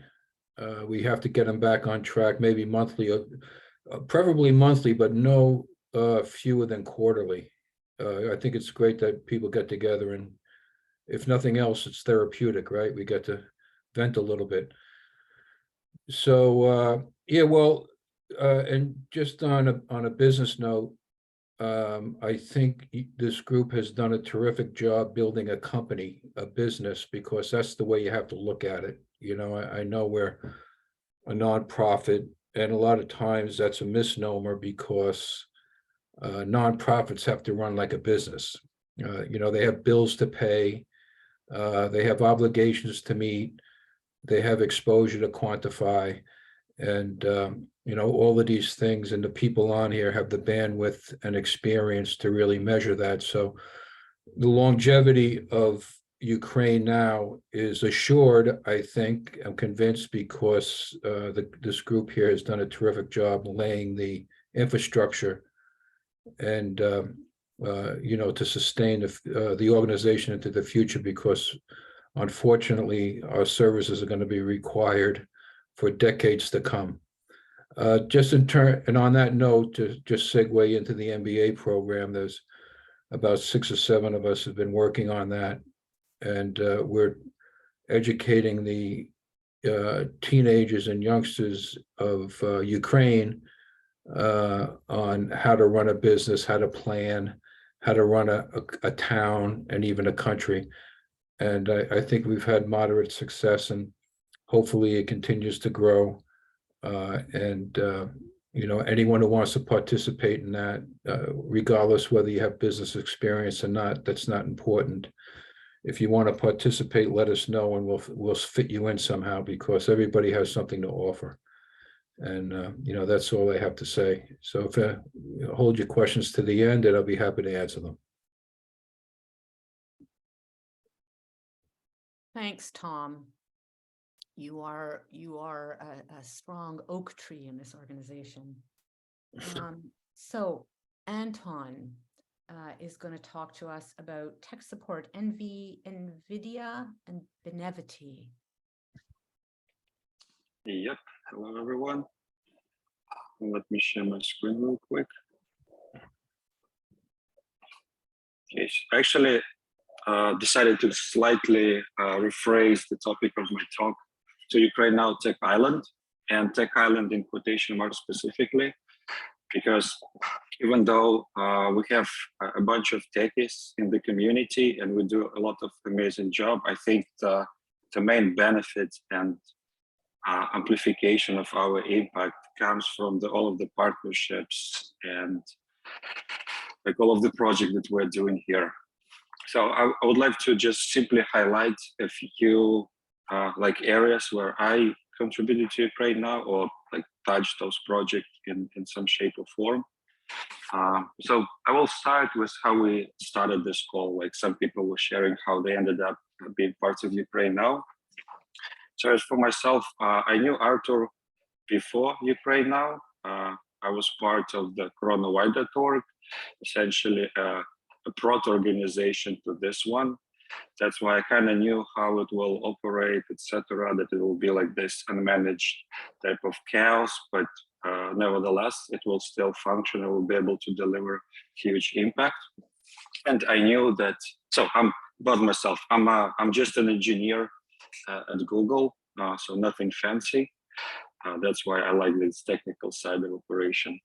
We have to get them back on track, maybe monthly, preferably monthly, but no fewer than quarterly. I think it's great that people get together, and if nothing else, it's therapeutic, right? We get to vent a little bit. So yeah, well, and just on a business note, I think this group has done a terrific job building a company, a business, because that's the way you have to look at it. I know we're a nonprofit, and a lot of times that's a misnomer because nonprofits have to run like a business. They have bills to pay, they have obligations to meet, they have exposure to quantify, and all of these things, and the people on here have the bandwidth and experience to really measure that. So the longevity of UkraineNow is assured, I think, I'm convinced, because this group here has done a terrific job laying the infrastructure and to sustain the organization into the future, because unfortunately our services are going to be required for decades to come. And on that note, to just segue into the MBA program, there's about 6 or 7 of us have been working on that, and we're educating the teenagers and youngsters of Ukraine on how to run a business, how to plan, how to run a town, and even a country. And I think we've had moderate success, and hopefully it continues to grow. Anyone who wants to participate in that, regardless whether you have business experience or not, that's not important. If you want to participate, let us know, and we'll fit you in somehow, because everybody has something to offer. And that's all I have to say. So if hold your questions to the end, and I'll be happy to answer them. Thanks, Tom. You are a strong oak tree in this organization. So Anton is going to talk to us about tech support, NVIDIA, and Benevity. Yep. Hello, everyone. Let me share my screen real quick. Okay, so actually decided to slightly rephrase the topic of my talk to UkraineNow Tech Island, and Tech Island in quotation marks specifically, because even though we have a bunch of techies in the community and we do a lot of amazing job, I think the main benefit and amplification of our impact comes from all of the partnerships and like all of the projects that we're doing here. So I would like to just simply highlight a few like areas where I contributed to UkraineNow, or like touch those projects in some shape or form. So I will start with how we started this call. Like some people were sharing how they ended up being part of UkraineNow. So as for myself, I knew Artur before UkraineNow. I was part of the CoronaWide.org, essentially a proto organization to this one. That's why I kind of knew how it will operate, etc., that it will be like this unmanaged type of chaos, but nevertheless, it will still function. It will be able to deliver huge impact. And I knew that, so I'm about myself. I'm just an engineer at Google, so nothing fancy. That's why I like this technical side of operation.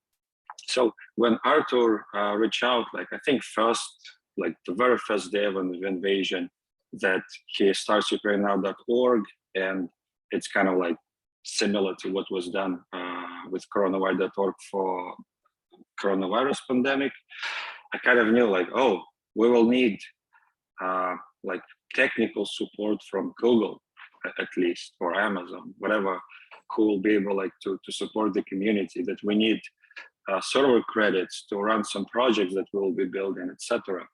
So when Artur reached out, like I think like the very first day of the invasion, that he starts UkraineNow.org, and it's kind of like similar to what was done with CoronaWide.org for coronavirus pandemic. I kind of knew like, oh, we will need like technical support from Google, at least, or Amazon, whatever, who will be able like to support the community, that we need server credits to run some projects that we'll be building, etc.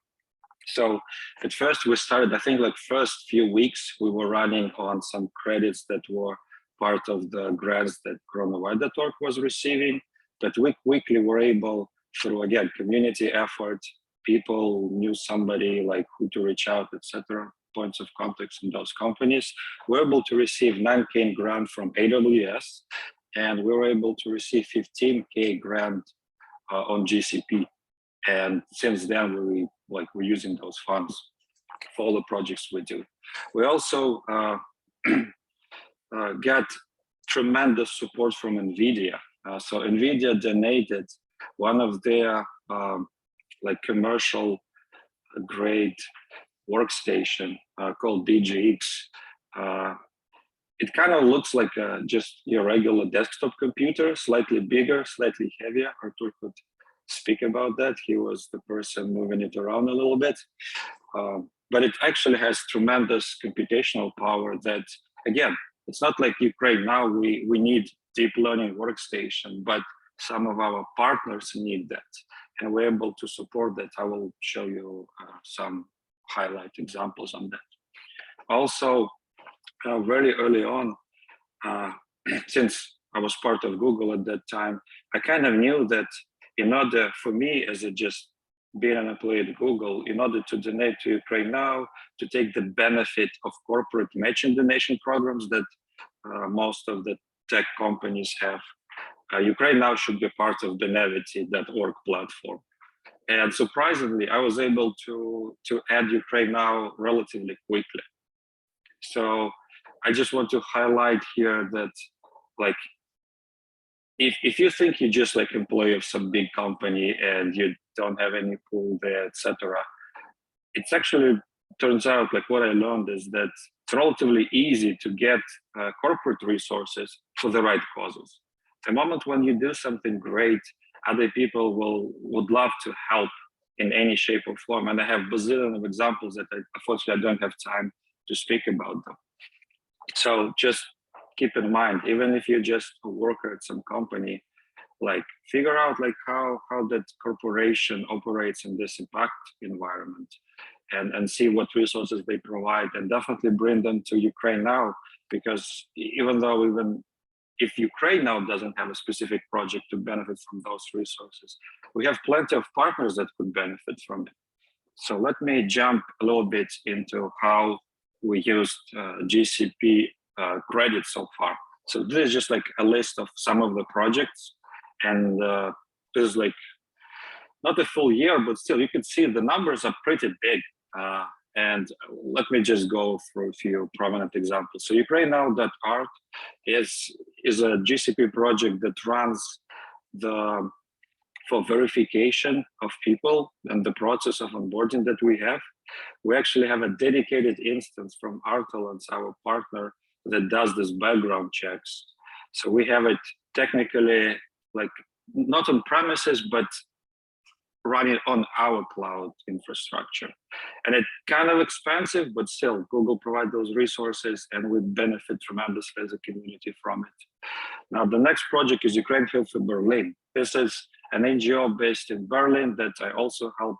So at first we started, I think like first few weeks, we were running on some credits that were part of the grants that CoronaWide.org was receiving, but we quickly were able, through again, community effort, people knew somebody like who to reach out, etc., points of contacts in those companies, we're able to receive 9K grant from AWS, and we were able to receive 15K grant on GCP. And since then, we're using those funds for all the projects we do. We also got tremendous support from NVIDIA. So NVIDIA donated one of their like commercial grade workstation called DGX. It kind of looks like just your regular desktop computer, slightly bigger, slightly heavier. Artur could speak about that. He was the person moving it around a little bit. But it actually has tremendous computational power that, again, it's not like UkraineNow, we need deep learning workstation, but some of our partners need that. And we're able to support that. I will show you some highlight examples on that. Also, very early on, since I was part of Google at that time, I kind of knew that in order for me, as a just being an employee at Google, in order to donate to UkraineNow, to take the benefit of corporate matching donation programs that most of the tech companies have, UkraineNow should be part of the Donavity.org platform. And surprisingly, I was able to add UkraineNow relatively quickly. So I just want to highlight here that, like, if you think you're just like employee of some big company and you don't have any pool there, etc., it's actually turns out, like what I learned is that it's relatively easy to get corporate resources for the right causes. The moment when you do something great, other people would love to help in any shape or form. And I have a bazillion of examples that unfortunately I don't have time to speak about them. So just keep in mind, even if you're just a worker at some company, like figure out like how that corporation operates in this impact environment, and see what resources they provide, and definitely bring them to UkraineNow, because even if UkraineNow doesn't have a specific project to benefit from those resources, we have plenty of partners that could benefit from it. So let me jump a little bit into how we used GCP credits so far. So this is just like a list of some of the projects, and this is like not a full year, but still you can see the numbers are pretty big. And let me just go through a few prominent examples. So UkraineNow.art is a GCP project that runs for verification of people and the process of onboarding that we have. We actually have a dedicated instance from Artur, our partner, that does this background checks. So we have it technically like not on premises, but running on our cloud infrastructure. And it's kind of expensive, but still Google provide those resources and we benefit tremendously as a community from it. Now, the next project is Ukraine-Hilfe Berlin. This is an NGO based in Berlin that I also help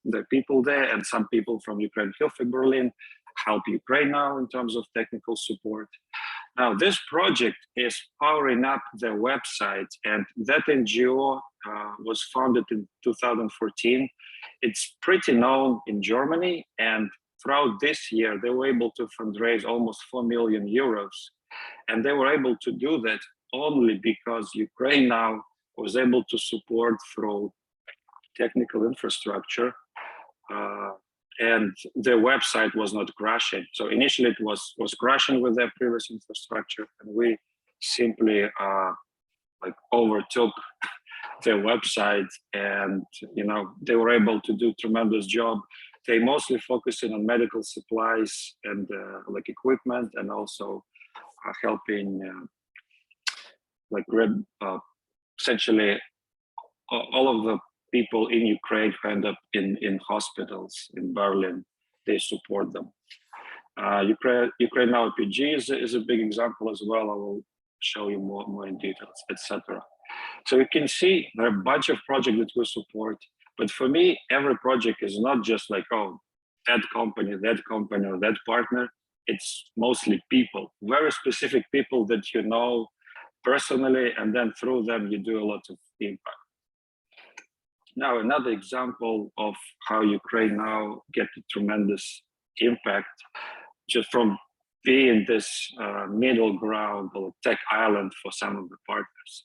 the people there, and some people from Ukraine-Hilfe Berlin help UkraineNow in terms of technical support. Now, this project is powering up their website, and that NGO was founded in 2014. It's pretty known in Germany, and throughout this year, they were able to fundraise almost 4 million euros. And they were able to do that only because UkraineNow was able to support through technical infrastructure, and their website was not crashing. So initially it was crashing with their previous infrastructure, and we simply like overtook their website, and they were able to do a tremendous job. They mostly focusing on medical supplies and like equipment, and also helping like essentially all of the people in Ukraine who end up in hospitals in Berlin, they support them. UkraineNow RPG is a big example as well. I will show you more in details, etc. So you can see there are a bunch of projects that we support, but for me, every project is not just like, oh, that company, or that partner. It's mostly people, very specific people that you know personally, and then through them you do a lot of impact. Now, another example of how UkraineNow get a tremendous impact just from being this middle ground or tech island for some of the partners.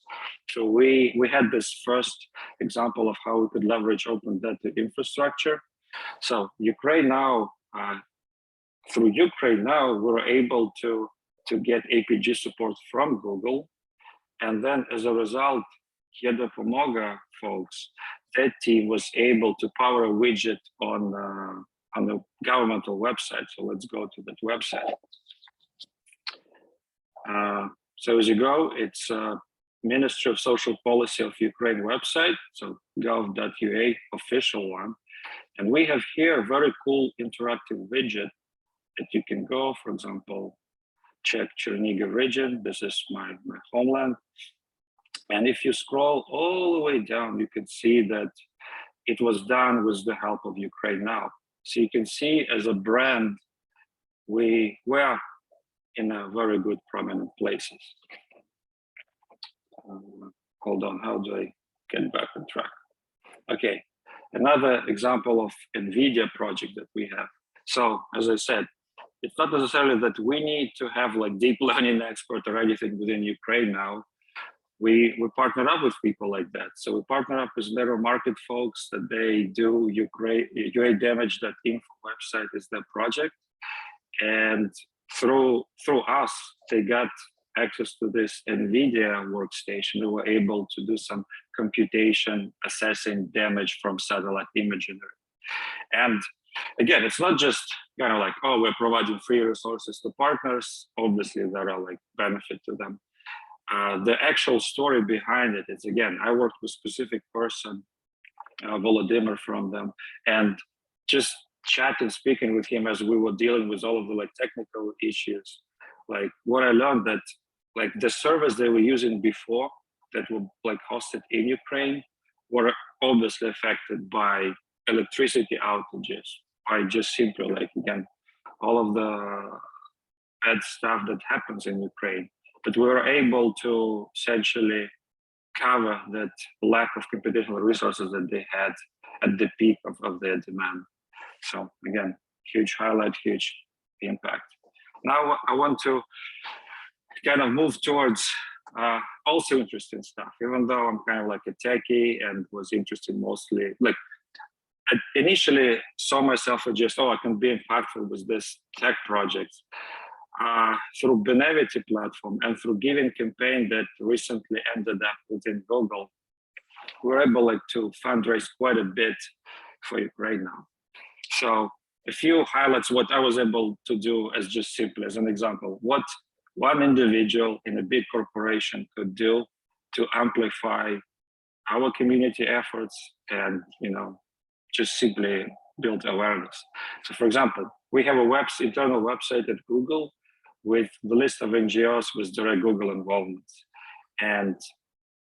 So we had this first example of how we could leverage open data infrastructure. So UkraineNow, through UkraineNow, we were able to get APG support from Google. And then as a result, Hedo Pomoga folks, that team was able to power a widget on the governmental website. So let's go to that website. So as you go, it's Ministry of Social Policy of Ukraine website, so gov.ua official one. And we have here a very cool interactive widget that you can go, for example, check Chernihiv region. This is my homeland. And if you scroll all the way down, you can see that it was done with the help of UkraineNow. So you can see as a brand, we were in a very good prominent places. Hold on, how do I get back on track? Okay, another example of NVIDIA project that we have. So as I said, it's not necessarily that we need to have like deep learning expert or anything within UkraineNow. We partner up with people like that. So we partner up with mirror market folks that they do UADamage.info website is their project. And through us, they got access to this NVIDIA workstation. They were able to do some computation assessing damage from satellite imagery. And again, it's not just kind of like, oh, we're providing free resources to partners. Obviously, there are like benefit to them. The actual story behind it is, again, I worked with a specific person, Volodymyr from them, and just chatting, speaking with him as we were dealing with all of the like technical issues. Like what I learned that like the servers they were using before that were like hosted in Ukraine were obviously affected by electricity outages, by just simply like, again, all of the bad stuff that happens in Ukraine. But we were able to essentially cover that lack of computational resources that they had at the peak of their demand. So again, huge highlight, huge impact. Now I want to kind of move towards also interesting stuff, even though I'm kind of like a techie and was interested mostly, like I initially saw myself as just, oh, I can be impactful with this tech project. Through Benevity platform and through Giving campaign that recently ended up within Google, we were able like to fundraise quite a bit for UkraineNow. So a few highlights what I was able to do as just simply as an example, what one individual in a big corporation could do to amplify our community efforts and, you know, just simply build awareness. So for example, we have a internal website at Google with the list of NGOs with direct Google involvement. And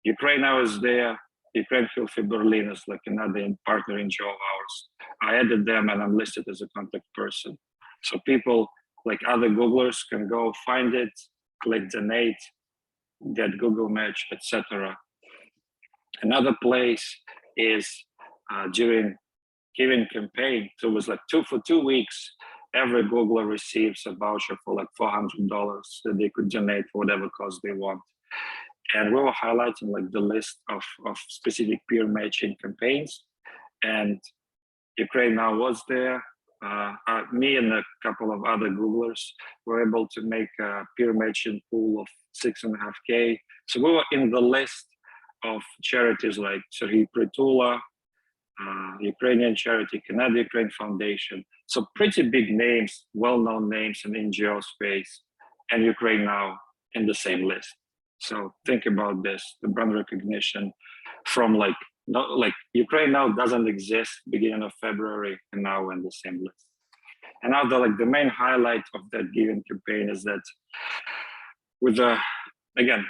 UkraineNow is there, Ukraine Filthy Berlin is like another partner NGO of ours. I added them and I'm listed as a contact person. So people like other Googlers can go find it, click donate, get Google match, etc. Another place is during Giving campaign, so it was like for 2 weeks, every Googler receives a voucher for like $400 that they could donate for whatever cause they want. And we were highlighting like the list of specific peer matching campaigns, and UkraineNow was there. Me and a couple of other Googlers were able to make a peer matching pool of 6.5K. So we were in the list of charities like Serhiy Prytula, Ukrainian charity, Canada Ukraine Foundation. So pretty big names, well-known names in NGO space, and UkraineNow in the same list. So think about this, the brand recognition from like, not like UkraineNow doesn't exist beginning of February and now we're in the same list. And now the main highlight of that Giving campaign is that with the, again,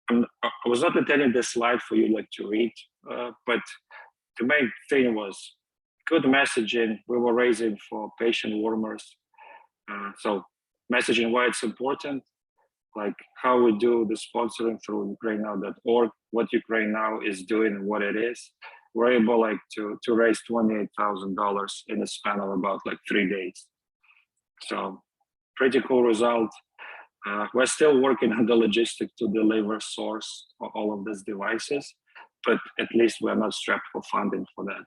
I was not intending this slide for you like to read, but the main thing was good messaging. We were raising for patient warmers. So messaging why it's important, like how we do the sponsoring through UkraineNow.org, what UkraineNow is doing and what it is. We're able like to raise $28,000 in a span of about like 3 days. So pretty cool result. We're still working on the logistics to deliver source for all of these devices, but at least we're not strapped for funding for that.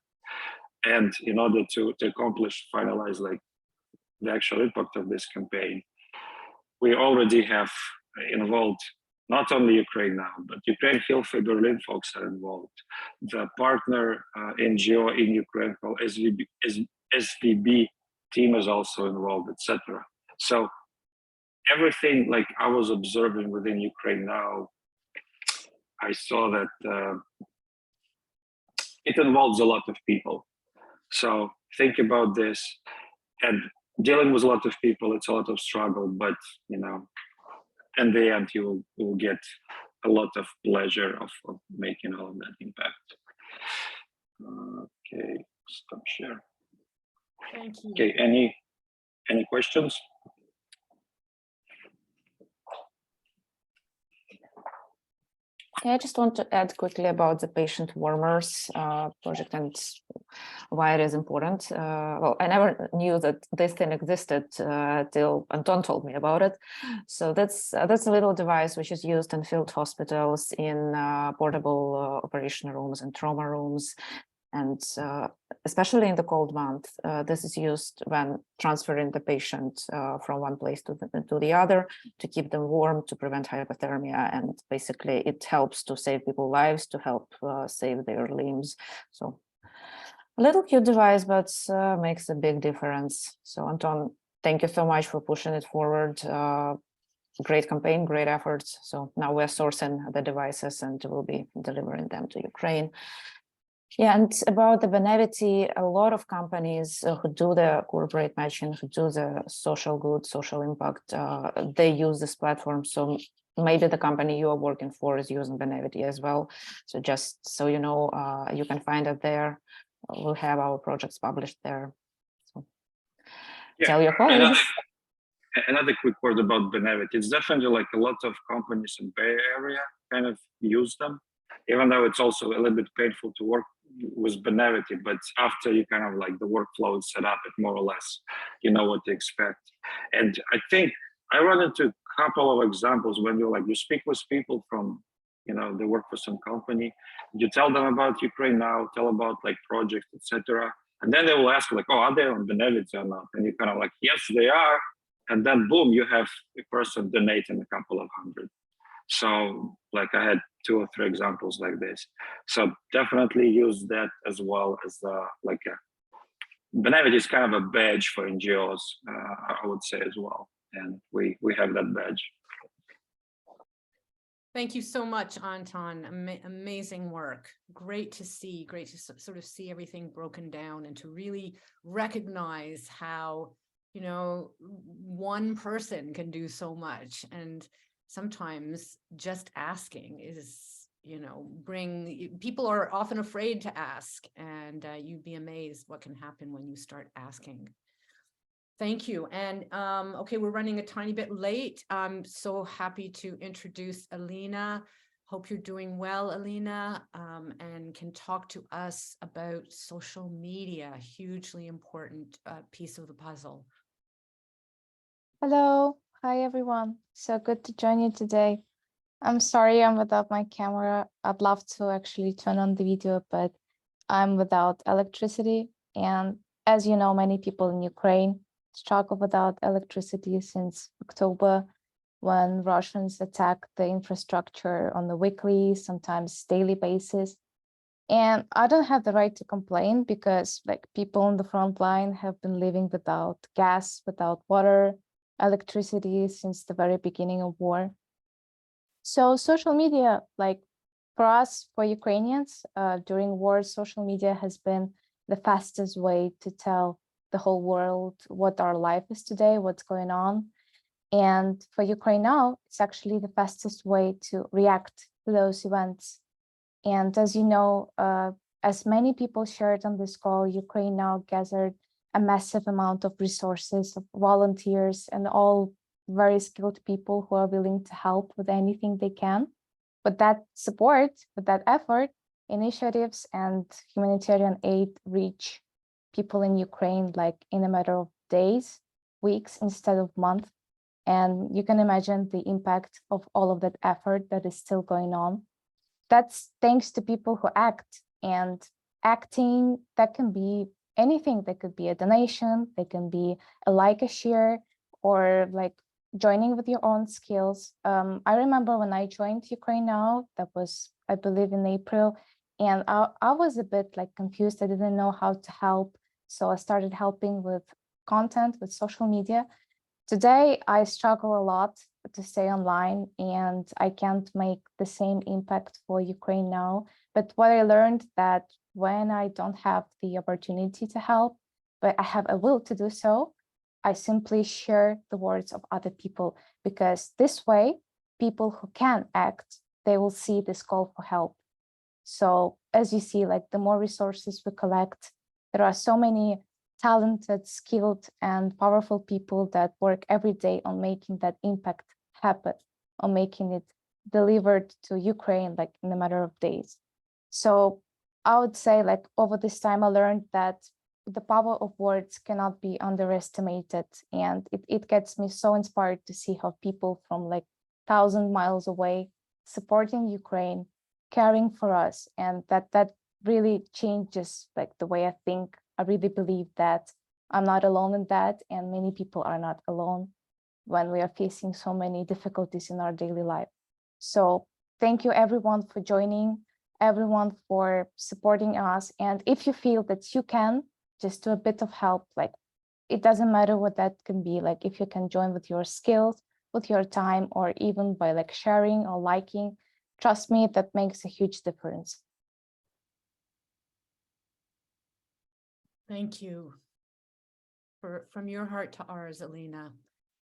And in order to finalize like the actual impact of this campaign, we already have involved not only UkraineNow, but Ukraine Filthy Berlin folks are involved. The partner NGO in Ukraine called SVB team is also involved, etc. So everything like I was observing within UkraineNow, I saw that it involves a lot of people. So think about this, and dealing with a lot of people, it's a lot of struggle, but you know, in the end, you will get a lot of pleasure of making all of that impact. Okay, stop share. Thank you. Okay, any questions? Yeah, I just want to add quickly about the patient warmers project and why it is important. Well, I never knew that this thing existed till Anton told me about it. So that's a little device which is used in field hospitals, in portable operation rooms and trauma rooms. And especially in the cold month, this is used when transferring the patient from one place to the other to keep them warm, to prevent hypothermia. And basically it helps to save people's lives, to help save their limbs. So a little cute device, but makes a big difference. So Anton, thank you so much for pushing it forward. Great campaign, great efforts. So now we're sourcing the devices and we'll be delivering them to Ukraine. Yeah, and about the Benevity, a lot of companies who do the corporate matching, who do the social good, social impact, they use this platform. So maybe the company you are working for is using Benevity as well. So just so you know, you can find it there. We'll have our projects published there. So tell your colleagues. Another quick word about Benevity. It's definitely like a lot of companies in Bay Area kind of use them, even though it's also a little bit painful to work with Benevity, but after you kind of like the workflow is set up, it more or less, you know what to expect. And I think I run into a couple of examples when you speak with people from, you know, they work for some company, you tell them about UkraineNow, tell about like projects, etc. And then they will ask like, oh, are they on Benevity or not? And you kind of like, yes, they are. And then boom, you have a person donating a couple of hundred. So like I had 2 or 3 examples like this. So definitely use that as well as Benevity is kind of a badge for NGOs, I would say as well. And we have that badge. Thank you so much, Anton. Amazing work. Great to sort of see everything broken down and to really recognize how, you know, one person can do so much. And sometimes just asking is, you know, people are often afraid to ask, and you'd be amazed what can happen when you start asking. Thank you. And okay, we're running a tiny bit late. I'm so happy to introduce Alina. Hope you're doing well, Alina, and can talk to us about social media, hugely important piece of the puzzle. Hello. Hi, everyone. So good to join you today. I'm sorry I'm without my camera. I'd love to actually turn on the video, but I'm without electricity. And as you know, many people in Ukraine struggle without electricity since October, when Russians attack the infrastructure on a weekly, sometimes daily basis. And I don't have the right to complain because like people on the front line have been living without gas, without water, electricity since the very beginning of war. So social media, like for us, for Ukrainians, during war, social media has been the fastest way to tell the whole world what our life is today, what's going on. And for UkraineNow, it's actually the fastest way to react to those events. And as you know, as many people shared on this call, UkraineNow gathered a massive amount of resources, of volunteers, and all very skilled people who are willing to help with anything they can. With that support, with that effort, initiatives and humanitarian aid reach people in Ukraine like in a matter of days, weeks, instead of months. And you can imagine the impact of all of that effort that is still going on. That's thanks to people who act, and acting, that can be anything. That could be a donation, that can be a like, a share, or like joining with your own skills. I remember when I joined UkraineNow, that was, I believe, in April, and I was a bit like confused. I didn't know how to help. So I started helping with content, with social media. Today, I struggle a lot to stay online, and I can't make the same impact for UkraineNow. But what I learned that when I don't have the opportunity to help, but I have a will to do so, I simply share the words of other people, because this way, people who can act, they will see this call for help. So as you see, like the more resources we collect, there are so many talented, skilled, and powerful people that work every day on making that impact happen, on making it delivered to Ukraine like in a matter of days. So I would say like over this time, I learned that the power of words cannot be underestimated. And it gets me so inspired to see how people from like 1,000 miles away supporting Ukraine, caring for us. And that really changes like the way I think. I really believe that I'm not alone in that, and many people are not alone when we are facing so many difficulties in our daily life. So thank you everyone for joining, everyone for supporting us. And if you feel that you can just do a bit of help, like it doesn't matter what that can be, like if you can join with your skills, with your time, or even by like sharing or liking, trust me, that makes a huge difference. Thank you. From your heart to ours, Alina.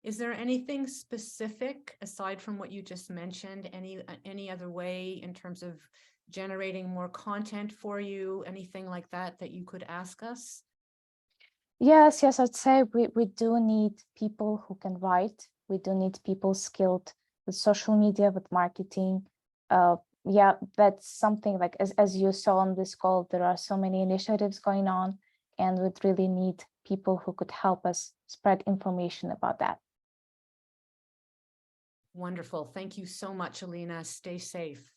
Is there anything specific aside from what you just mentioned? Any other way in terms of generating more content for you? Anything like that that you could ask us? Yes, I'd say we do need people who can write. We do need people skilled with social media, with marketing. Yeah, that's something like as you saw on this call, there are so many initiatives going on, and we'd really need people who could help us spread information about that. Wonderful. Thank you so much, Alina. Stay safe.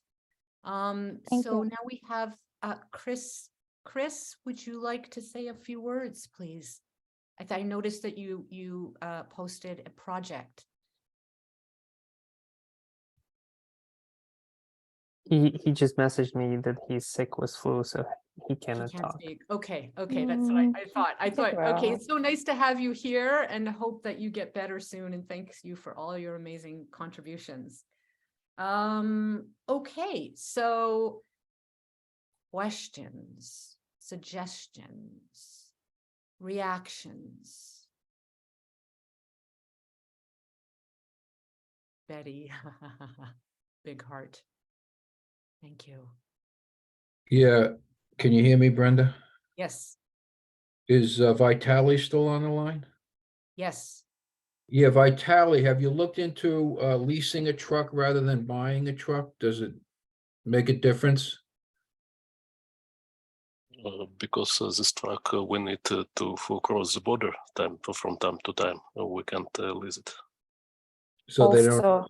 Thank So you. now we have Chris. Chris, would you like to say a few words, please? I noticed that you posted a project. He just messaged me that he's sick with flu, so he cannot Can't talk. speak. Okay, that's what I thought. Okay, it's so nice to have you here, and hope that you get better soon, and thanks you for all your amazing contributions. Okay, so questions, suggestions, reactions. Betty, big heart. Thank you. Yeah, can you hear me, Brenda? Yes, Is Vitalii still on the line? yes. Yeah, Vitalii, have you looked into leasing a truck rather than buying a truck? Does it make a difference? Because this truck we need to cross the border from time to time. We can't lease it. So Also-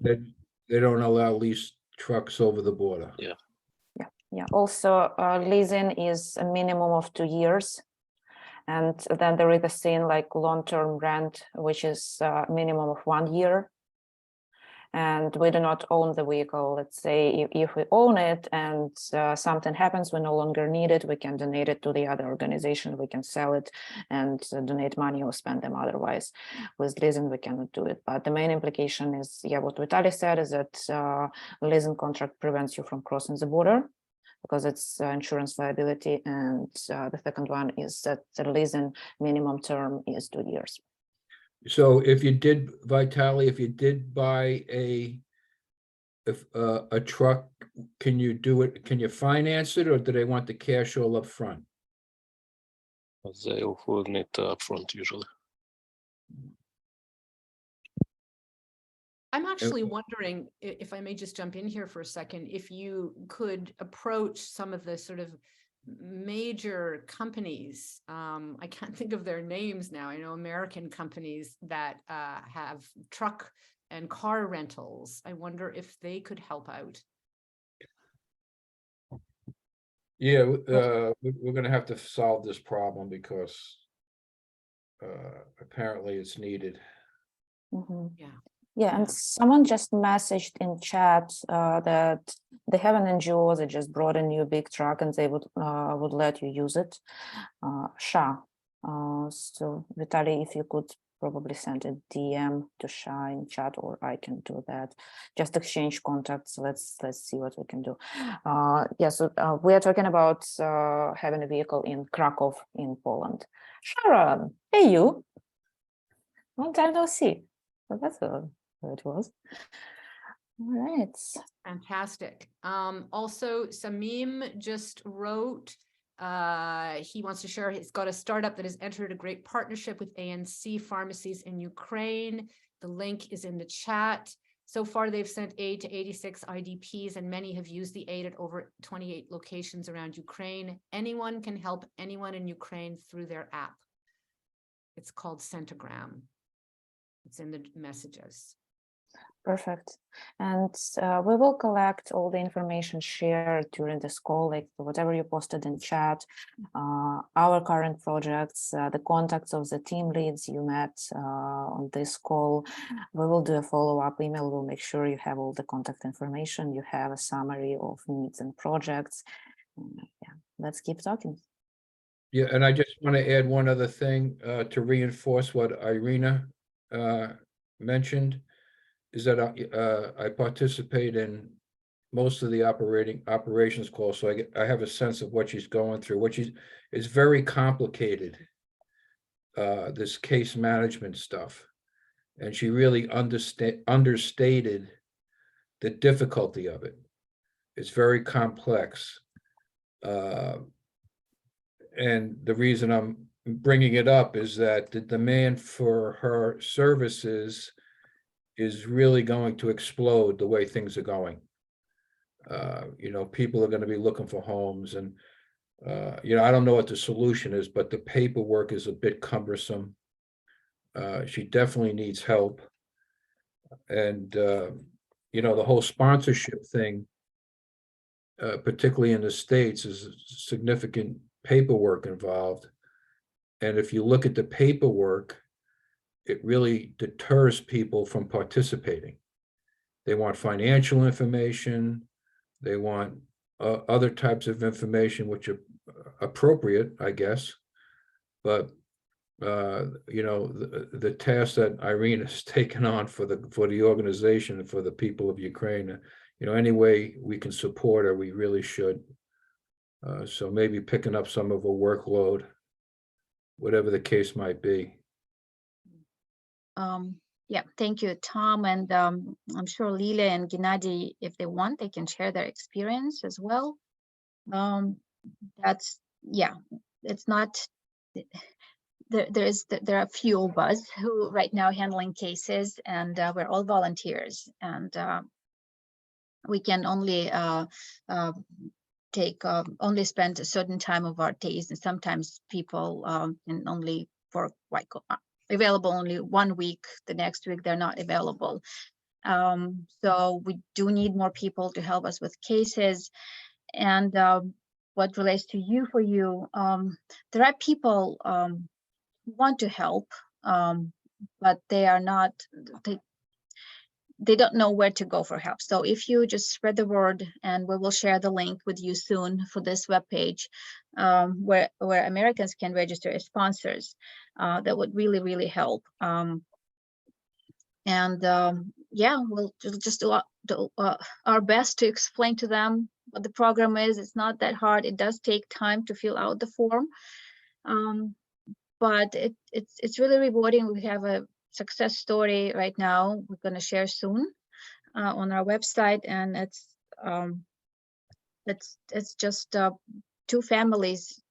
they don't allow leased trucks over the border. Yeah. Yeah, also leasing is a minimum of 2 years. And then there is a thing like long-term rent, which is a minimum of 1 year. And we do not own the vehicle. Let's say if we own it and something happens, we no longer need it, we can donate it to the other organization, we can sell it and donate money or spend them otherwise. With leasing, we cannot do it. But the main implication is, yeah, what Vitalii said is that leasing contract prevents you from crossing the border, because it's insurance liability. And the second one is that the leasing minimum term is 2 years. So if you did, Vitalii, if you did buy a truck, can you do it? Can you finance it, or do they want the cash all up front? They will need upfront usually. I'm actually wondering, if I may just jump in here for a second, if you could approach some of the sort of major companies. I can't think of their names now. I know American companies that have truck and car rentals. I wonder if they could help out. Yeah, we're going to have to solve this problem because apparently it's needed. Yeah. Yeah, and someone just messaged in chat that they have an NGO that just brought a new big truck and they would let you use it. Sha. So Vitalii, if you could probably send a DM to Sha in chat, or I can do that. Just exchange contacts. Let's see what we can do. Yeah, so we are talking about having a vehicle in Krakow in Poland. Sharon, hey you. Long time no see. Well, that's where it was. All right. Fantastic. Also, Samim just wrote, he wants to share, he's got a startup that has entered a great partnership with ANC pharmacies in Ukraine. The link is in the chat. So far, they've sent aid to 86 IDPs, and many have used the aid at over 28 locations around Ukraine. Anyone can help anyone in Ukraine through their app. It's called Centigram. It's in the messages. Perfect. And we will collect all the information shared during this call, like whatever you posted in chat, our current projects, the contacts of the team leads you met on this call. We will do a follow-up email. We'll make sure you have all the contact information. You have a summary of needs and projects. Yeah, let's keep talking. Yeah, and I just want to add one other thing to reinforce what Iryna mentioned, is that I participate in most of the operations calls, so I have a sense of what she's going through. It's very complicated, this case management stuff, and she really understated the difficulty of it. It's very complex. And the reason I'm bringing it up is that the demand for her services is really going to explode the way things are going. You know, people are going to be looking for homes, and you know, I don't know what the solution is, but the paperwork is a bit cumbersome. She definitely needs help. And you know, the whole sponsorship thing, particularly in the States, is significant paperwork involved. And if you look at the paperwork, it really deters people from participating. They want financial information. They want other types of information, which are appropriate, I guess. But you know, the task that Iryna has taken on for the organization and for the people of Ukraine, you know, any way we can support her, we really should. So maybe picking up some of her workload, whatever the case might be. Yeah, thank you, Tom. And I'm sure Lila and Gennady, if they want, they can share their experience as well. That's, yeah, it's not, there are a few of us who right now handling cases, and we're all volunteers, and we can only only spend a certain time of our days, and sometimes people can only work like available only 1 week, the next week they're not available. So we do need more people to help us with cases. And what relates to you, there are people who want to help, but they are not, they don't know where to go for help. So if you just spread the word, and we will share the link with you soon for this webpage, where Americans can register as sponsors, that would really, really help. Yeah, we'll just do our best to explain to them what the program is. It's not that hard. It does take time to fill out the form, but it's really rewarding. We have a success story right now we're going to share soon on our website, and it's just 2 families,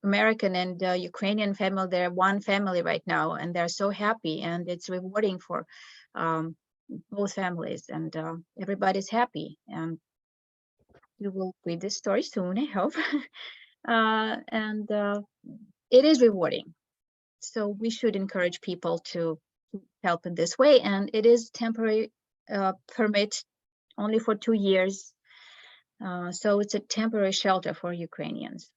American and Ukrainian family. They're one family right now, and they're so happy, and it's rewarding for both families, and everybody's happy. And you will read this story soon, I hope. And it is rewarding. So we should encourage people to help in this way. And it is temporary permit only for 2 years. So it's a temporary shelter for Ukrainians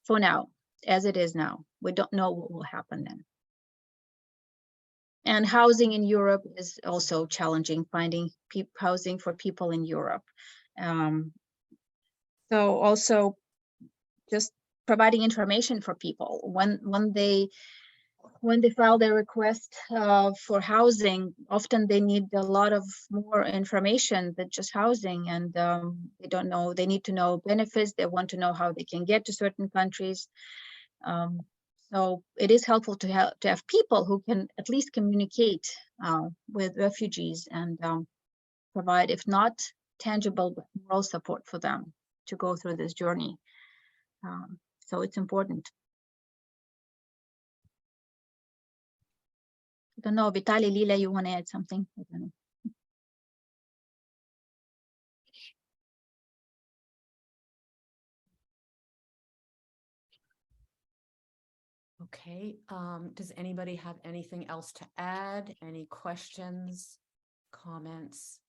for now, as it is now. We don't know what will happen then. And housing in Europe is also challenging, finding housing for people in Europe. So also just providing information for people when they file their request for housing. Often they need a lot of more information than just housing, and they don't know. They need to know benefits. They want to know how they can get to certain countries. So it is helpful to have people who can at least communicate with refugees and provide, if not tangible, but moral support for them to go through this journey. So it's important. I don't know, Vitalii, Lila, you want to add something? I don't know. Okay, does anybody have anything else to add? Any questions, comments?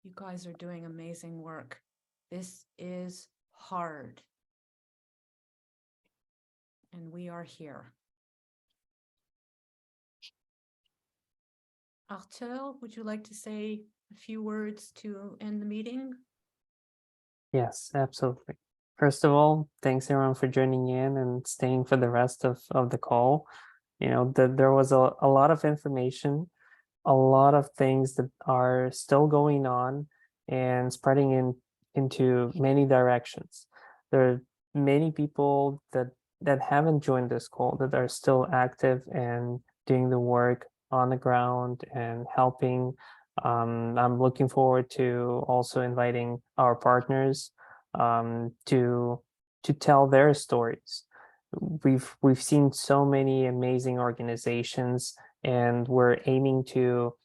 You guys are doing amazing work. This is hard. And we are here. Artur, would you like to say a few words to end the meeting? Yes, absolutely. First of all, thanks everyone for joining in and staying for the rest of the call. You know, there was a lot of information, a lot of things that are still going on and spreading into many directions. There are many people that haven't joined this call that are still active and doing the work on the ground and helping. I'm looking forward to also inviting our partners to tell their stories. We've seen so many amazing organizations, and we're aiming to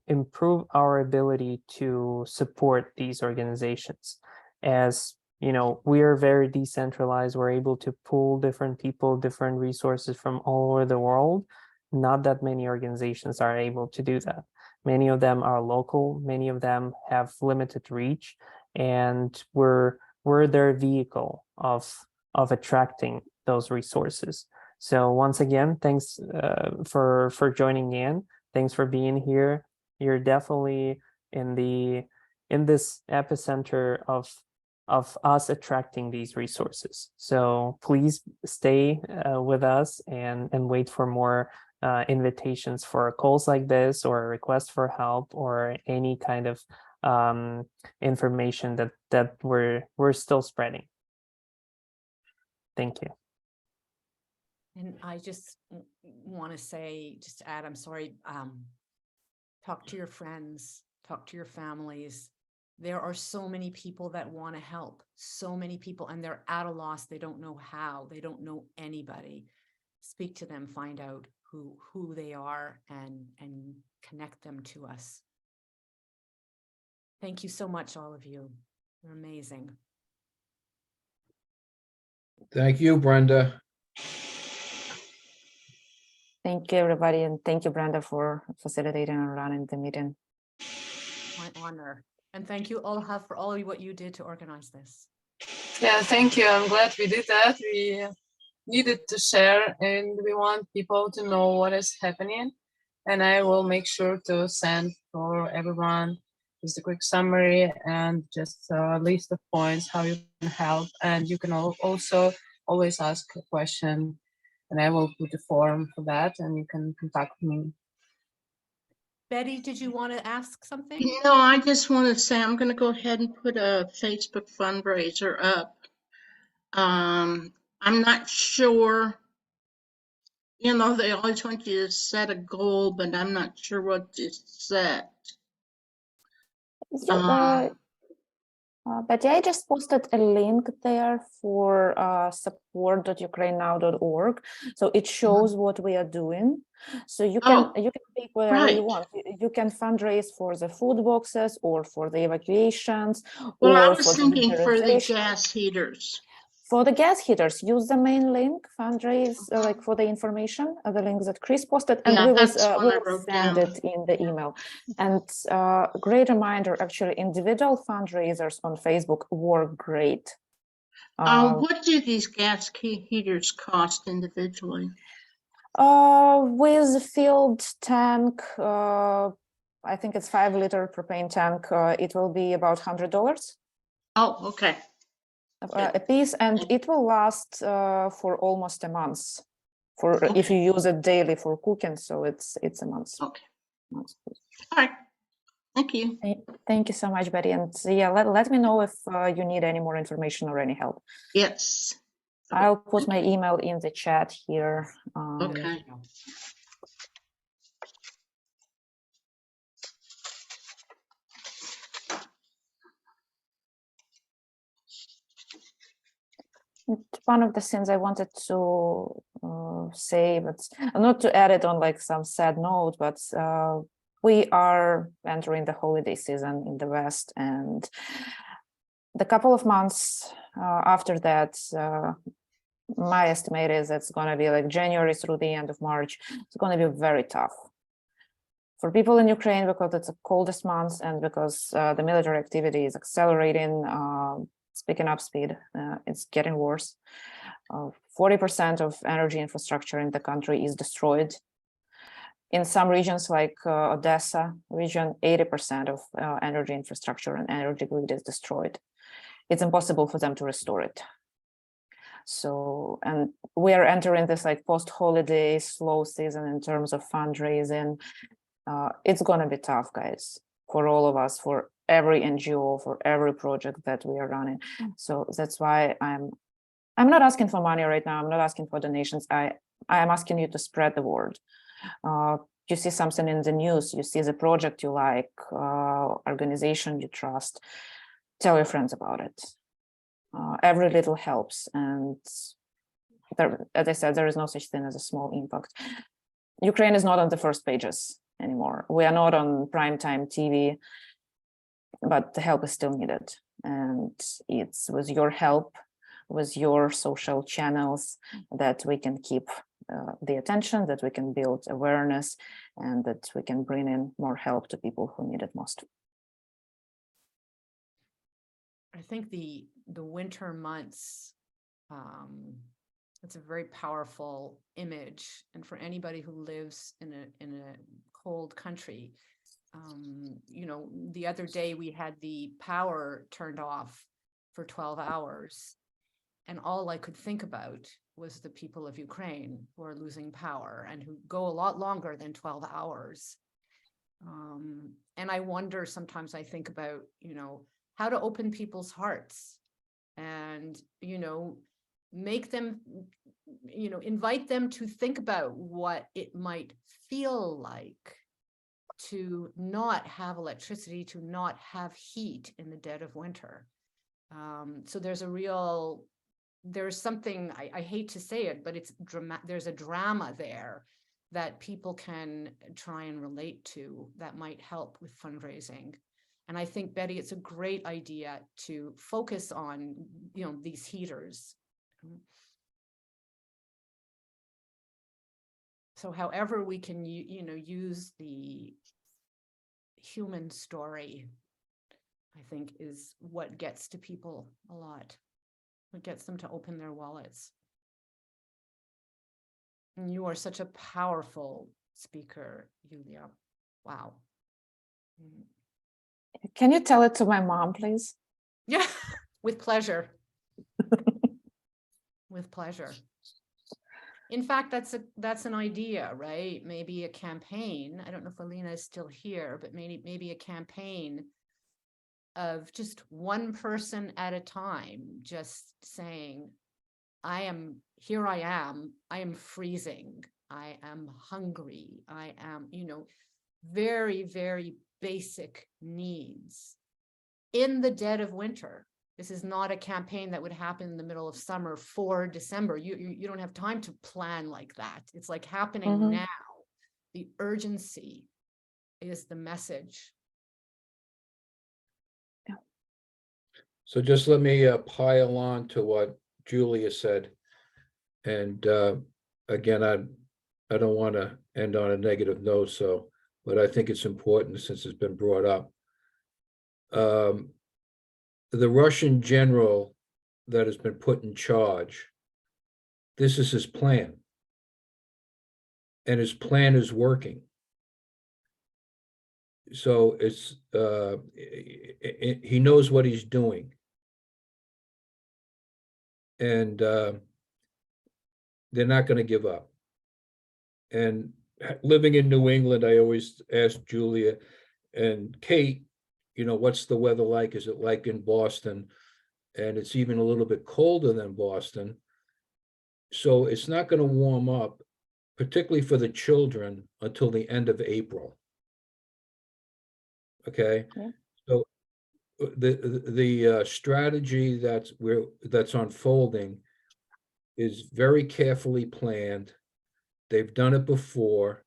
improve our ability to support these organizations. As you know, we are very decentralized. We're able to pull different people, different resources from all over the world. Not that many organizations are able to do that. Many of them are local, many of them have limited reach, and we're their vehicle of attracting those resources. So once again, thanks for joining in. Thanks for being here. You're definitely in this epicenter of us attracting these resources. So please stay with us and wait for more invitations for calls like this, or requests for help, or any kind of information that we're still spreading. Thank you. And I just want to say, just to add, I'm sorry, talk to your friends, talk to your families. There are so many people that want to help, so many people, and they're at a loss. They don't know how, they don't know anybody. Speak to them, find out who they are, and connect them to us. Thank you so much, all of you. You're amazing. Thank you, Brenda. Thank you, everybody, and thank you, Brenda, for facilitating and running the meeting. My honor. And thank you, Olha, for all what you did to organize this. Yeah, thank you. I'm glad we did that. We needed to share, and we want people to know what is happening. And I will make sure to send for everyone just a quick summary and just a list of points how you can help. And you can also always ask a question, and I will put a form for that, and you can contact me. Betty, did you want to ask something? No, I just want to say I'm going to go ahead and put a Facebook fundraiser up. I'm not sure, you know, they always want you to set a goal, but I'm not sure what to set. But yeah, I just posted a link there for support.ukrainenow.org. So it shows what we are doing. So you can pick whatever you want. You can fundraise for the food boxes, or for the evacuations, Well, I or was for the thinking for the winterization. gas heaters. For the gas heaters, use the main link, fundraise, like for the information, the links that Chris posted, and Yeah, we that's will what I wrote send down. it in the email. And great reminder, actually, individual fundraisers on Facebook work great. What do these gas heaters cost individually? With the filled tank, I think it's 5-liter propane tank, it will be about $100. Oh, okay. A piece, and it will last for almost a month if you use it daily for cooking, so it's a month. Okay. All right. Thank you. Thank you so much, Betty. And yeah, let me know if you need any more information or any help. Yes. I'll put my email in the chat here. Okay. One of the things I wanted to say, but not to add it on like some sad note, but we are entering the holiday season in the West, and the couple of months after that, my estimate is it's going to be like January through the end of March. It's going to be very tough for people in Ukraine because it's the coldest months and because the military activity is accelerating, it's picking up speed, it's getting worse. 40% of energy infrastructure in the country is destroyed. In some regions like Odessa region, 80% of energy infrastructure and energy grid is destroyed. It's impossible for them to restore it. So, and we are entering this like post-holiday slow season in terms of fundraising. It's going to be tough, guys, for all of us, for every NGO, for every project that we are running. So that's why I'm not asking for money right now. I'm not asking for donations. I am asking you to spread the word. You see something in the news, you see the project you like, organization you trust, tell your friends about it. Every little helps. And there, as I said, there is no such thing as a small impact. Ukraine is not on the first pages anymore. We are not on primetime TV, but the help is still needed. And it's with your help, with your social channels, that we can keep the attention, that we can build awareness, and that we can bring in more help to people who need it most. I think the winter months, it's a very powerful image, and for anybody who lives in a cold country, you know, the other day we had the power turned off for 12 hours, and all I could think about was the people of Ukraine who are losing power and who go a lot longer than 12 hours. And I wonder, sometimes I think about, you know, how to open people's hearts and, you know, make them, you know, invite them to think about what it might feel like to not have electricity, to not have heat in the dead of winter. So there's something, I hate to say it, but there's a drama there that people can try and relate to that might help with fundraising. And I think, Betty, it's a great idea to focus on, you know, these heaters. So however we can, you know, use the human story, I think, is what gets to people a lot. What gets them to open their wallets. And you are such a powerful speaker, Iuliia. Wow. Can you tell it to my mom, please? Yeah, with pleasure. With pleasure. In fact, that's an idea, right? Maybe a campaign. I don't know if Alina is still here, but maybe a campaign of just one person at a time, just saying, I am freezing, I am hungry, I am, you know, very, very basic needs in the dead of winter. This is not a campaign that would happen in the middle of summer for December. You don't have time to plan like that. It's like happening now. The urgency is the message. So just let me pile on to what Julia said. And again, I don't want to end on a negative note, but I think it's important since it's been brought up. The Russian general that has been put in charge, this is his plan. And his plan is working. So it's he knows what he's doing. And they're not going to give up. And living in New England, I always ask Julia and Kate, you know, what's the weather like? Is it like in Boston? And it's even a little bit colder than Boston. So it's not going to warm up, particularly for the children, until the end of April. Okay. Yeah. So the strategy that's unfolding is very carefully planned. They've done it before,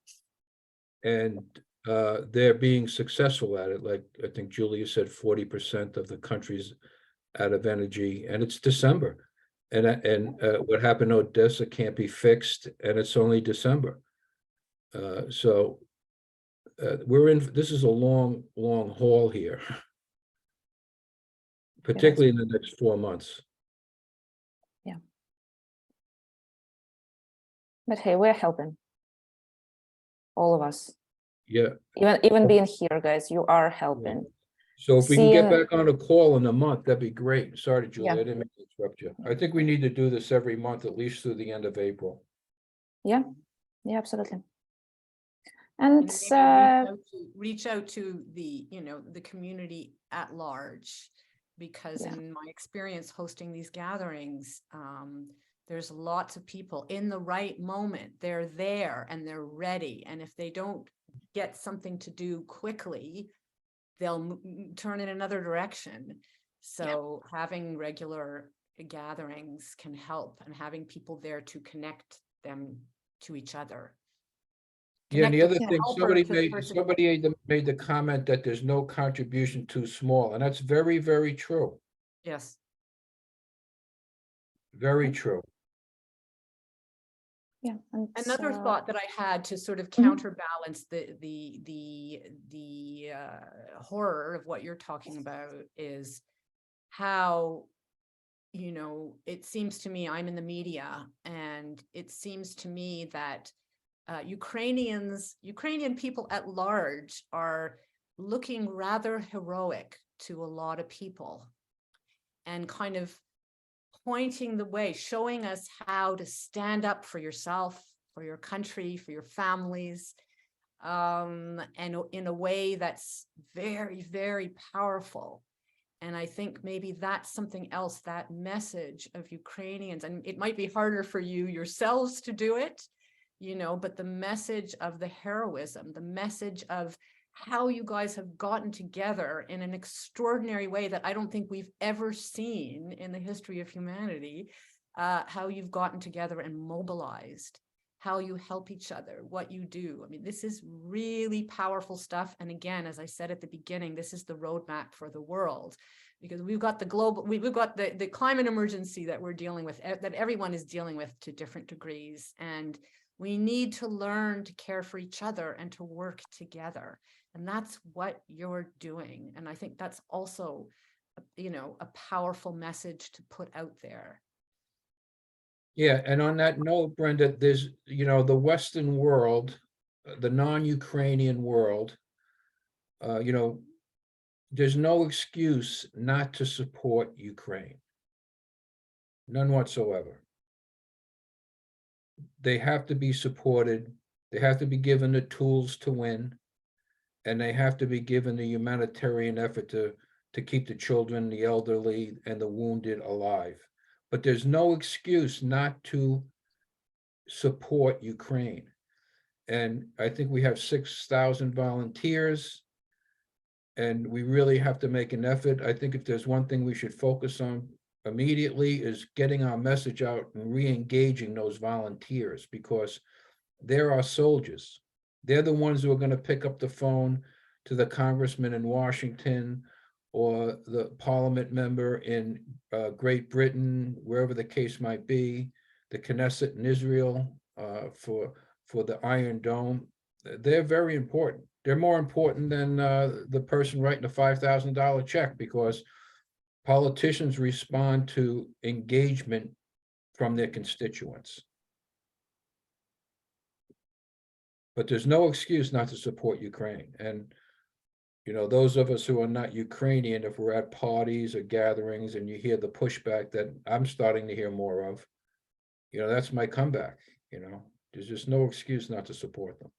and they're being successful at it. Like I think Julia said, 40% of the country's out of energy, and it's December. And what happened in Odessa can't be fixed, and it's only December. So we're in, this is a long, long haul here, particularly in the next 4 months. Yeah. But hey, we're helping. All of us. Yeah. Even being here, guys, you are helping. So if we can get Seeing- back on a call in a month, that'd be great. Sorry, Julia, Yeah. I didn't mean to interrupt you. I think we need to do this every month, at least through the end of April. Yeah, yeah, absolutely. And maybe reach out to the, the community at large, because Yeah. in my experience hosting these gatherings, there's lots of people in the right moment. They're there and they're ready. And if they don't get something to do quickly, they'll turn in another direction. So having regular gatherings can help, and having people there to connect them to each other. Yeah, and the other Connect the thing, helper to the person. somebody made the comment that there's no contribution too small, and that's very, very true. Yes. Very true. Yeah. And another thought that I had to sort of Mhm. counterbalance the horror of what you're talking about is how, it seems to me, I'm in the media, and it seems to me that Ukrainian people at large are looking rather heroic to a lot of people, and kind of pointing the way, showing us how to stand up for yourself, for your country, for your families, and in a way that's very, very powerful. And I think maybe that's something else, that message of Ukrainians, and it might be harder for you yourselves to do it, but the message of the heroism, the message of how you guys have gotten together in an extraordinary way that I don't think we've ever seen in the history of humanity, how you've gotten together and mobilized, how you help each other, what you do. I mean, this is really powerful stuff. And again, as I said at the beginning, this is the roadmap for the world, because we've got we've got the climate emergency that we're dealing with, that everyone is dealing with to different degrees. And we need to learn to care for each other and to work together. And that's what you're doing. And I think that's also, a powerful message to put out there. Yeah, and on that note, Brenda, there's, the Western world, the non-Ukrainian world, there's no excuse not to support Ukraine. None whatsoever. They have to be supported. They have to be given the tools to win. And they have to be given the humanitarian effort to keep the children, the elderly, and the wounded alive. But there's no excuse not to support Ukraine. And I think we have 6,000 volunteers, and we really have to make an effort. I think if there's one thing we should focus on immediately is getting our message out and re-engaging those volunteers, because they're our soldiers. They're the ones who are going to pick up the phone to the congressman in Washington or the parliament member in Great Britain, wherever the case might be, the Knesset in Israel for the Iron Dome. They're very important. They're more important than the person writing a $5,000 check, because politicians respond to engagement from their constituents. But there's no excuse not to support Ukraine. And, those of us who are not Ukrainian, if we're at parties or gatherings and you hear the pushback that I'm starting to hear more of, that's my comeback. There's just no excuse not to support them.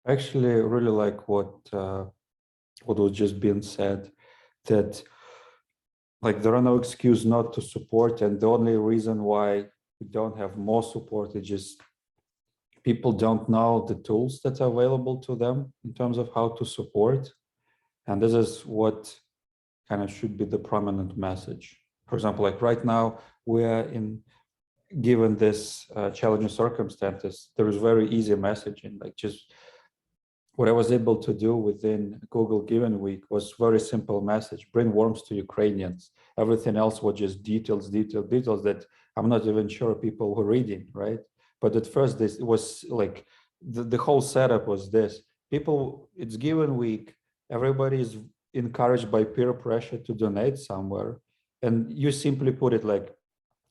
Actually, I really like what was just being said, that like there are no excuse not to support, and the only reason why we don't have more support is just people don't know the tools that are available to them in terms of how to support. And this is what kind of should be the prominent message. For example, like right now, we are in given this challenging circumstances, there is very easy messaging, like just what I was able to do within Google Given Week was very simple message, bring warmth to Ukrainians. Everything else was just details that I'm not even sure people were reading, right? But at first this was like, the whole setup was this. People, it's Given Week, everybody is encouraged by peer pressure to donate somewhere. And you simply put it like,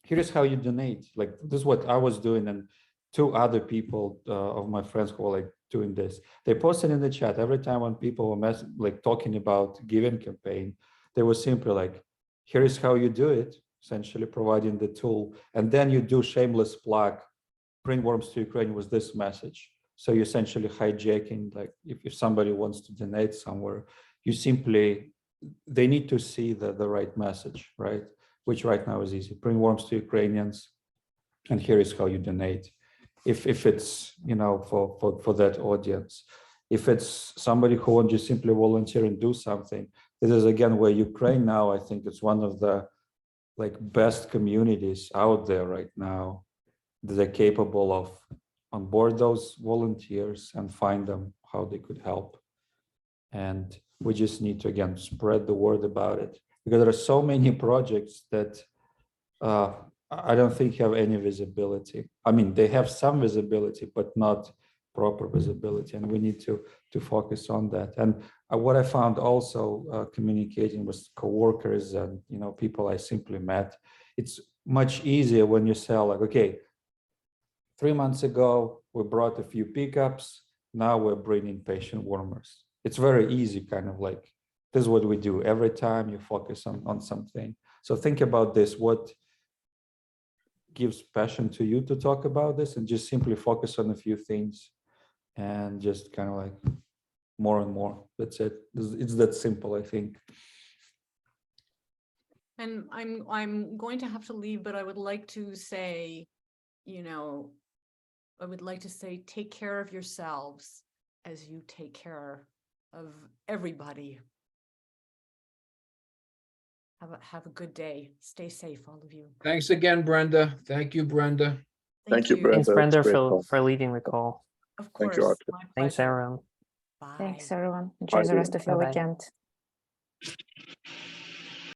here's how you donate. Like, this is what I was doing, and 2 other people of my friends who were like doing this. They posted in the chat every time when people were like talking about Giving campaign, they were simply like, here is how you do it, essentially providing the tool. And then you do shameless plug, bring warmth to Ukraine with this message. So you're essentially hijacking, like if somebody wants to donate somewhere, you simply, they need to see the right message, right? Which right now is easy. Bring warmth to Ukrainians, and here is how you donate. If it's, you know, for that audience. If it's somebody who wants to simply volunteer and do something, this is again where UkraineNow, I think it's one of the like best communities out there right now that are capable of onboard those volunteers and find them how they could help. And we just need to, again, spread the word about it, because there are so many projects that I don't think have any visibility. I mean, they have some visibility, but not proper visibility, and we need to focus on that. And what I found also communicating with coworkers and, you know, people I simply met, it's much easier when you sell like, okay, 3 months ago we brought a few pickups, now we're bringing patient warmers. It's very easy, kind of like, this is what we do every time you focus on something. So think about this, what gives passion to you to talk about this, and just simply focus on a few things and just kind of like more and more. That's it. It's that simple, I think. And I'm going to have to leave, but I would like to say, you know, I would like to say, take care of yourselves as you take care of everybody. Have a good day. Stay safe, all of you. Thanks again, Brenda. Thank you, Brenda. Thank you, Brenda. Thanks, That's Brenda, great call. for leading the call. Of Thank course. you, Artur. My Thanks, pleasure. everyone. Bye. Thanks, everyone. Enjoy the Bye. rest of your Bye-bye. weekend.